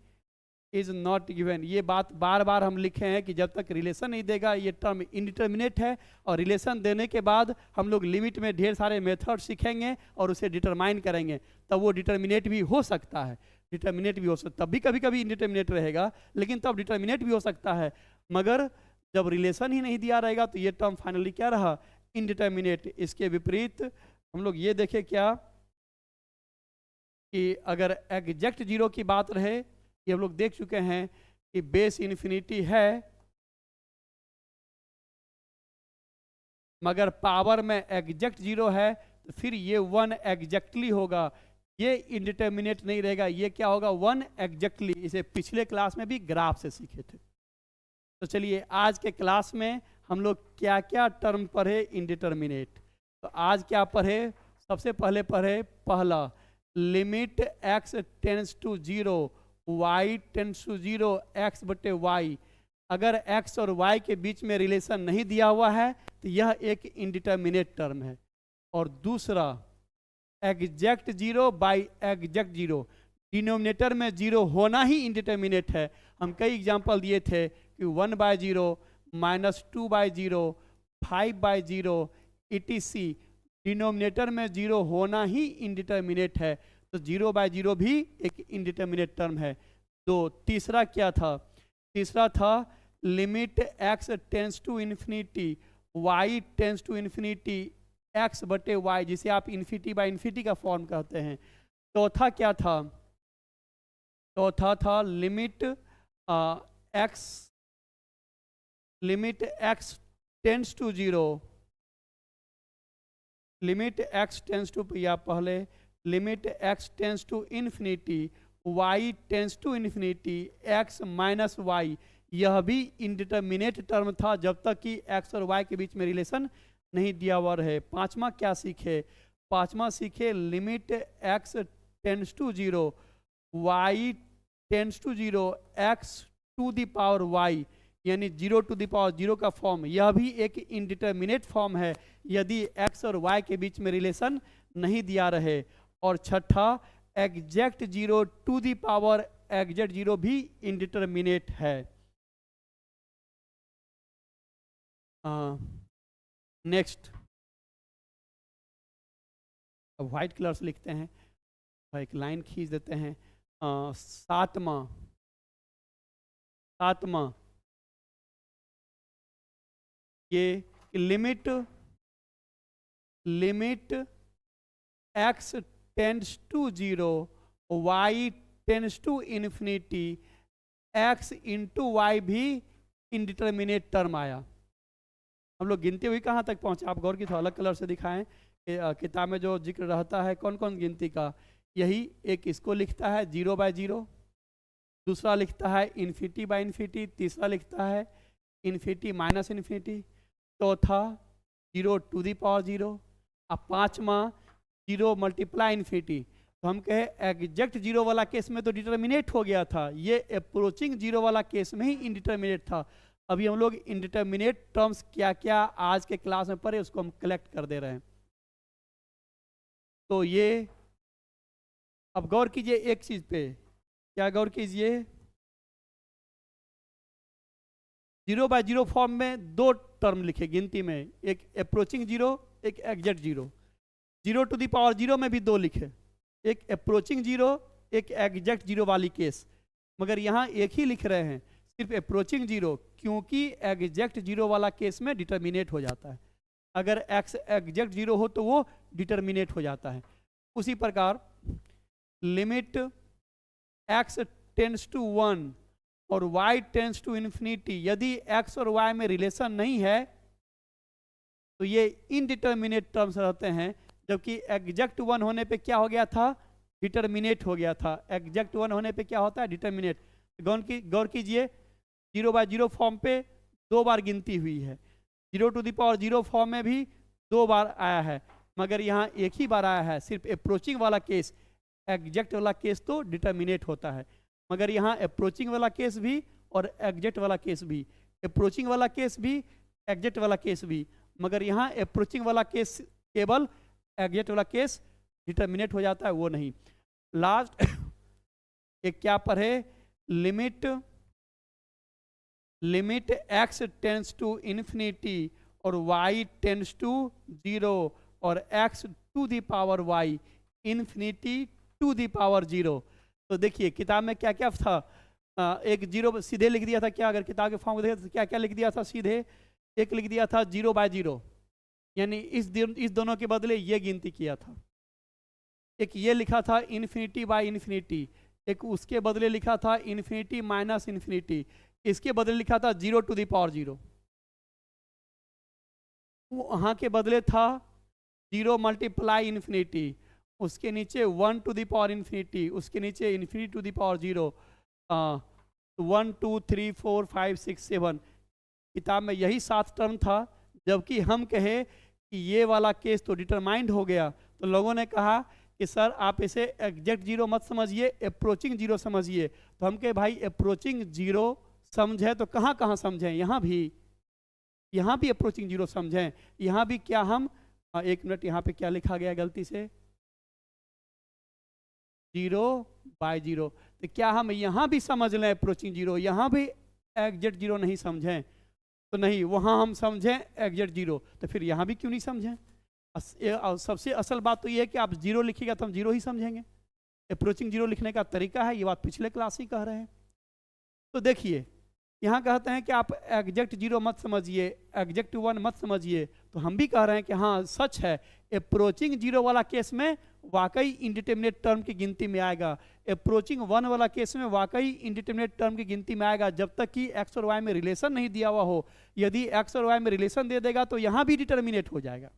A: is not given. ये बात बार बार हम लिखे हैं कि जब तक रिलेशन नहीं देगा ये टर्म इनडिटर्मिनेट है, और रिलेशन देने के बाद हम लोग लिमिट में ढेर सारे मेथड सीखेंगे और उसे डिटरमाइन करेंगे, तब वो डिटर्मिनेट भी हो सकता है, डिटर्मिनेट भी हो सकता है, तब भी कभी कभी इनडिटर्मिनेट रहेगा, लेकिन तब डिटर्मिनेट भी हो सकता है। मगर जब रिलेशन ही नहीं दिया रहेगा तो ये टर्म फाइनली क्या रहा, इनडिटर्मिनेट। इसके विपरीत हम लोग ये देखें क्या कि अगर एग्जैक्ट 0 की बात रहे, ये हम लोग देख चुके हैं कि बेस इन्फिनिटी है मगर पावर में एग्जैक्ट 0 है, तो फिर ये 1 एग्जैक्टली होगा, ये इनडिटर्मिनेट नहीं रहेगा, ये क्या होगा, 1 एग्जैक्टली। इसे पिछले क्लास में भी ग्राफ से सीखे थे। तो चलिए आज के क्लास में हम लोग क्या क्या टर्म पढ़े इनडिटर्मिनेट। तो आज क्या पढ़े, सबसे पहले पढ़े पहला limit x tends to 0 y tends to 0 x बटे y। अगर x और y के बीच में रिलेशन नहीं दिया हुआ है तो यह एक इनडिटर्मिनेट टर्म है। और दूसरा एग्जैक्ट 0 बाई एग्जैक्ट 0, डिनोमिनेटर में 0 होना ही इनडिटर्मिनेट है। हम कई एग्जांपल दिए थे कि 1/0, -2/0, 5/0 etc, डिनोमिनेटर में 0 होना ही इनडिटर्मिनेट है, तो 0/0 भी एक इनडिटर्मिनेट टर्म है। तो तीसरा क्या था, तीसरा था limit x tends to infinity y tends to infinity x बटे y, जिसे आप इन्फिनिटी बाय इन्फिनिटी का फॉर्म कहते हैं। चौथा क्या था, चौथा था limit x tends to 0, limit x tends to, या पहले limit x tends to infinity y tends to infinity x minus y। यह भी इनडिटर्मिनेट टर्म था जब तक कि x और y के बीच में रिलेशन नहीं दिया हुआ रहे। पांचवा क्या सीखे, पांचवा सीखे limit x tends to 0 y tends to 0 x to the power y, यानी 0 टू द पावर 0 का फॉर्म। यह भी एक इनडिटर्मिनेट फॉर्म है यदि x और y के बीच में रिलेशन नहीं दिया रहे। और छठा exact 0 to the power exact 0 भी इनडिटर्मिनेट है। नेक्स्ट अब व्हाइट कलर से लिखते हैं, एक लाइन खींच देते हैं। सातवां ये limit x tends to 0 y tends to infinity x into y भी इनडिटर्मिनेट टर्म आया। हम लोग गिनती हुई कहाँ तक पहुँचे, आप गौर की थोड़ा अलग कलर से दिखाएं। किताब में जो जिक्र रहता है कौन कौन गिनती का, यही एक इसको लिखता है 0/0, दूसरा लिखता है इन्फिनिटी बाय इन्फिनिटी, तीसरा लिखता है इन्फिनिटी माइनस इन्फिनिटी, चौथा 0 टू द पावर 0, अब पांचवा 0 मल्टीप्लाई इन्फिनिटी। तो हम कहे एग्जैक्ट जीरो वाला केस में तो डिटर्मिनेट हो गया था, ये अप्रोचिंग जीरो वाला केस में ही इनडिटर्मिनेट था। अभी हम लोग इनडिटर्मिनेट टर्म्स क्या क्या आज के क्लास में पढ़े उसको हम कलेक्ट कर दे रहे हैं। तो ये अब गौर कीजिए एक चीज पे, क्या गौर कीजिए, 0/0 फॉर्म में दो टर्म लिखे गिनती में, एक अप्रोचिंग जीरो एक एग्जैक्ट जीरो। 0⁻0 में भी दो लिखे, एक अप्रोचिंग जीरो एक एग्जैक्ट जीरो वाली केस, मगर यहाँ एक ही लिख रहे हैं सिर्फ अप्रोचिंग जीरो, क्योंकि एग्जैक्ट जीरो वाला केस में डिटर्मिनेट हो जाता है। अगर एक्स एग्जैक्ट जीरो हो तो वो डिटर्मिनेट हो जाता है। उसी प्रकार लिमिट x टेंड्स टू 1 और y टेंड्स टू इन्फिनिटी, यदि x और y में रिलेशन नहीं है तो ये इनडिटर्मिनेट टर्म्स रहते हैं, जबकि एग्जैक्ट 1 होने पे क्या हो गया था, डिटर्मिनेट हो गया था। एग्जैक्ट 1 होने पे क्या होता है, डिटर्मिनेट। गौर कीजिए 0/0 फॉर्म पे दो बार गिनती हुई है, 0⁻0 फॉर्म में भी दो बार आया है, मगर यहाँ एक ही बार आया है। सिर्फ अप्रोचिंग वाला केस, एग्जैक्ट वाला केस तो डिटर्मिनेट होता है, मगर यहाँ अप्रोचिंग वाला केस भी और एग्जैक्ट वाला केस भी, अप्रोचिंग वाला केस भी एग्जैक्ट वाला केस भी, मगर यहाँ अप्रोचिंग वाला केस केवल, एग्जैक्ट वाला केस डिटर्मिनेट हो जाता है, वो नहीं। लास्ट एक क्या पढ़े, limit x tends to infinity और y टेंड्स टू 0 और x to the power y infinity to the power 0। तो देखिए किताब में क्या क्या था, एक जीरो सीधे लिख दिया था क्या, अगर किताब के फॉर्म में देखें तो क्या क्या लिख दिया था सीधे, एक लिख दिया था 0/0, यानी इस दोनों के बदले ये गिनती किया था। एक ये लिखा था इन्फिनिटी/इन्फिनिटी, एक उसके बदले लिखा था इन्फिनिटी माइनस इन्फिनिटी, इसके बदले लिखा था 0⁻0। वहाँ के बदले था 0 × इन्फिनिटी, उसके नीचे 1⁻∞, उसके नीचे ∞⁻0, 1 2 3 4 5 6 7। किताब में यही 7 टर्म था, जबकि हम कहे कि ये वाला केस तो डिटरमाइंड हो गया, तो लोगों ने कहा कि सर आप इसे एग्जैक्ट जीरो मत समझिए, अप्रोचिंग जीरो समझिए। तो हम कहे भाई अप्रोचिंग जीरो समझे तो कहाँ कहाँ समझें, यहाँ भी अप्रोचिंग जीरो समझें, यहाँ भी क्या हम, एक मिनट, यहाँ पे क्या लिखा गया गलती से, 0/0, तो क्या हम यहाँ भी समझ लें अप्रोचिंग जीरो, यहाँ भी एग्जैक्ट जीरो नहीं समझें? तो नहीं, वहाँ हम समझें एग्जैक्ट जीरो, तो फिर यहाँ भी क्यों नहीं समझें? सबसे असल बात तो ये है कि आप जीरो लिखिएगा तो हम जीरो ही समझेंगे। अप्रोचिंग जीरो लिखने का तरीका है, ये बात पिछले क्लास ही कह रहे हैं। तो देखिए यहाँ कहते हैं कि आप एग्जैक्ट जीरो मत समझिए, एग्जैक्ट 1 मत समझिए, तो हम भी कह रहे हैं कि हाँ सच है, अप्रोचिंग जीरो वाला केस में वाकई इंडिटरमिनेट टर्म की गिनती में आएगा, अप्रोचिंग 1 वाला केस में वाकई इंडिटरमिनेट टर्म की गिनती में आएगा, जब तक कि एक्स और वाई में रिलेशन नहीं दिया हुआ हो। यदि एक्स और वाई में रिलेशन दे देगा तो यहाँ भी डिटर्मिनेट हो जाएगा,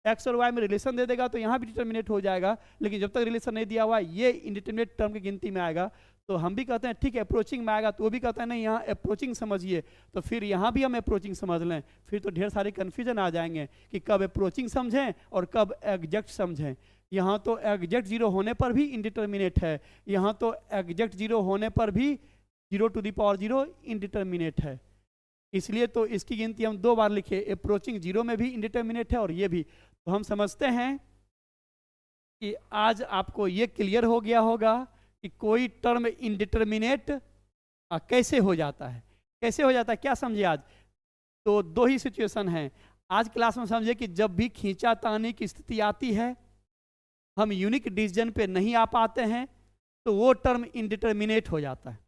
A: एक्स और वाई में रिलेशन दे देगा तो यहाँ भी डिटर्मिनेट हो जाएगा, लेकिन जब तक रिलेशन नहीं दिया हुआ ये इंडिटरमिनेट टर्म की गिनती में आएगा। तो हम भी कहते हैं ठीक है अप्रोचिंग में आएगा, तो वो भी कहते हैं नहीं यहाँ अप्रोचिंग समझिए, तो फिर यहाँ भी हम अप्रोचिंग समझ लें, फिर तो ढेर सारे कन्फ्यूजन आ जाएंगे कि कब अप्रोचिंग समझें और कब एग्जैक्ट समझें। यहाँ तो एग्जैक्ट जीरो होने पर भी इंडिटरमिनेट है, यहाँ तो एग्जैक्ट जीरो होने पर भी 0⁻0 इंडिटरमिनेट है, इसलिए तो इसकी गिनती हम 2 बार लिखे, अप्रोचिंग जीरो में भी इंडिटरमिनेट है और ये भी। तो हम समझते हैं कि आज आपको ये क्लियर हो गया होगा कि कोई टर्म इंडिटरमिनेट कैसे हो जाता है, कैसे हो जाता है, क्या समझे आज? तो 2 ही सिचुएशन हैं आज क्लास में। समझे कि जब भी खींचातानी की स्थिति आती है, हम यूनिक डिसीजन पे नहीं आ पाते हैं, तो वो टर्म इंडिटरमिनेट हो जाता है।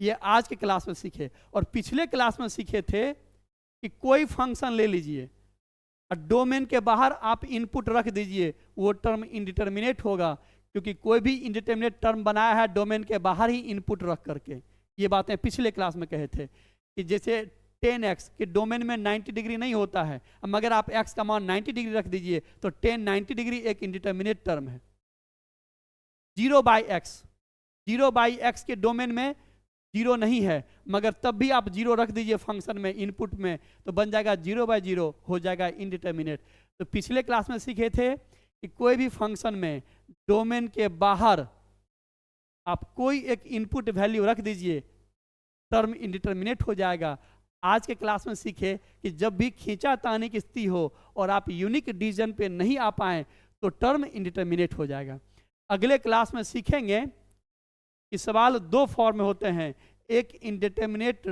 A: ये आज के क्लास में सीखे, और पिछले क्लास में सीखे थे कि कोई फंक्शन ले लीजिए और डोमेन के बाहर आप इनपुट रख दीजिए, वो टर्म इंडिटरमिनेट होगा, क्योंकि कोई भी इंडिटरमिनेट टर्म बनाया है डोमेन के बाहर ही इनपुट रख करके। ये बातें पिछले क्लास में कहे थे कि जैसे 10x के डोमेन में 90 डिग्री नहीं होता है, मगर आप x का मान 90 डिग्री रख दीजिए तो 10 90 डिग्री एक इंडिटरमिनेट टर्म है। 0/x के डोमेन में 0 नहीं है, मगर तब भी आप 0 रख दीजिए फंक्शन में इनपुट में, तो बन जाएगा 0/0, हो जाएगा इंडिटरमिनेट। तो पिछले क्लास में सीखे थे कि कोई भी फंक्शन में डोमेन के बाहर आप कोई एक इनपुट वैल्यू रख दीजिए, टर्म इंडिटरमिनेट हो जाएगा। आज के क्लास में सीखे कि जब भी खींचातानी की स्थिति हो और आप यूनिक डिवीजन पे नहीं आ पाए तो टर्म इंडिटरमिनेट हो जाएगा। अगले क्लास में सीखेंगे कि सवाल दो फॉर्म में होते हैं, एक इंडिटरमिनेट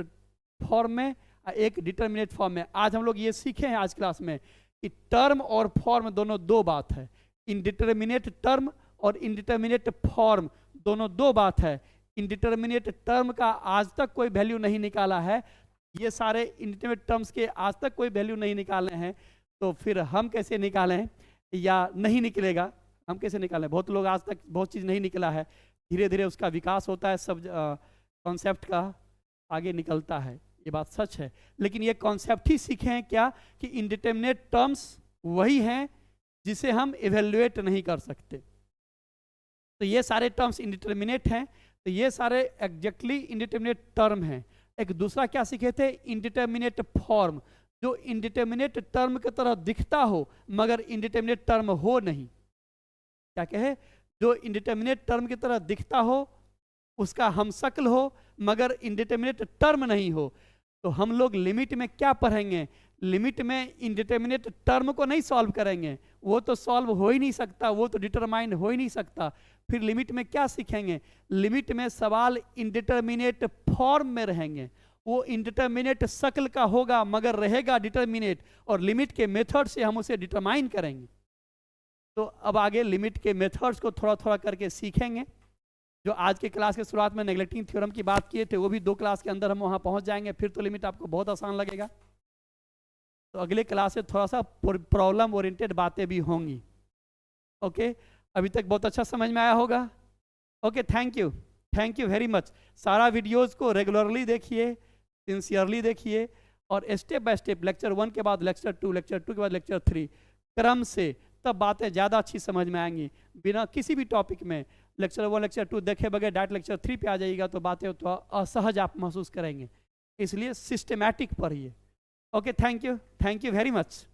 A: फॉर्म में और एक डिटरमिनेट फॉर्म में। आज हम लोग ये सीखे हैं आज क्लास में कि टर्म और फॉर्म दोनों दो बात है। इंडिटरमिनेट टर्म और इंडिटरमिनेट फॉर्म दोनों दो बात है। इंडिटरमिनेट टर्म का आज तक कोई वैल्यू नहीं निकाला है, ये सारे इंडिटरमिनेट टर्म्स के आज तक कोई वैल्यू नहीं निकाले हैं, तो फिर हम कैसे निकालें या नहीं निकलेगा, हम कैसे निकालें? बहुत लोग आज तक बहुत चीज़ नहीं निकला है, धीरे धीरे उसका विकास होता है, सब कॉन्सेप्ट का आगे निकलता है, ये बात सच है। लेकिन ये कॉन्सेप्ट ही सीखे हैं क्या कि इंडिटरमिनेट टर्म्स वही हैं जिसे हम इवेल्युएट नहीं कर सकते। तो ये सारे टर्म्स इंडिटरमिनेट हैं, तो ये सारे एग्जैक्टली इंडिटरमिनेट टर्म हैं। एक दूसरा क्या सीखे थे? इंडिटरमिनेट फॉर्म, जो इंडिटरमिनेट टर्म की तरह दिखता हो मगर इंडिटरमिनेट टर्म हो नहीं। क्या कहे? जो इंडिटरमिनेट टर्म की तरह दिखता हो, उसका हमशक्ल हो मगर इंडिटरमिनेट टर्म नहीं हो। तो हम लोग लिमिट में क्या पढ़ेंगे? लिमिट में इंडिटरमिनेट टर्म को नहीं सॉल्व करेंगे, वो तो सॉल्व हो ही नहीं सकता, वो तो डिटरमाइन हो ही नहीं सकता। फिर लिमिट में क्या सीखेंगे? लिमिट में सवाल इंडिटरमिनेट फॉर्म में रहेंगे, वो इंडिटरमिनेट शक्ल का होगा मगर रहेगा डिटरमिनेट, और लिमिट के मेथड से हम उसे डिटरमाइन करेंगे। तो अब आगे लिमिट के मेथड्स को थोड़ा थोड़ा करके सीखेंगे। जो आज के क्लास के शुरुआत में नेगलेक्टिंग थ्योरम की बात किए थे, वो भी 2 क्लास के अंदर हम वहाँ पहुँच जाएंगे, फिर तो लिमिट आपको बहुत आसान लगेगा। तो अगले क्लास से थोड़ा सा प्रॉब्लम ओरिएंटेड बातें भी होंगी। ओके, अभी तक बहुत अच्छा समझ में आया होगा। Okay, thank you very much. सारा वीडियोज़ को रेगुलरली देखिए, सिंसियरली देखिए, और स्टेप बाय स्टेप लेक्चर 1 के बाद लेक्चर 2, लेक्चर 2 के बाद लेक्चर 3 क्रम से, तब बातें ज़्यादा अच्छी समझ में आएंगी। बिना किसी भी टॉपिक में लेक्चर 1 लेक्चर 2 देखे बगैर डायरेक्ट लेक्चर 3 पे आ जाइएगा तो बातें तो असहज आप महसूस करेंगे, इसलिए सिस्टमैटिक पढ़िए। Okay, thank you very much.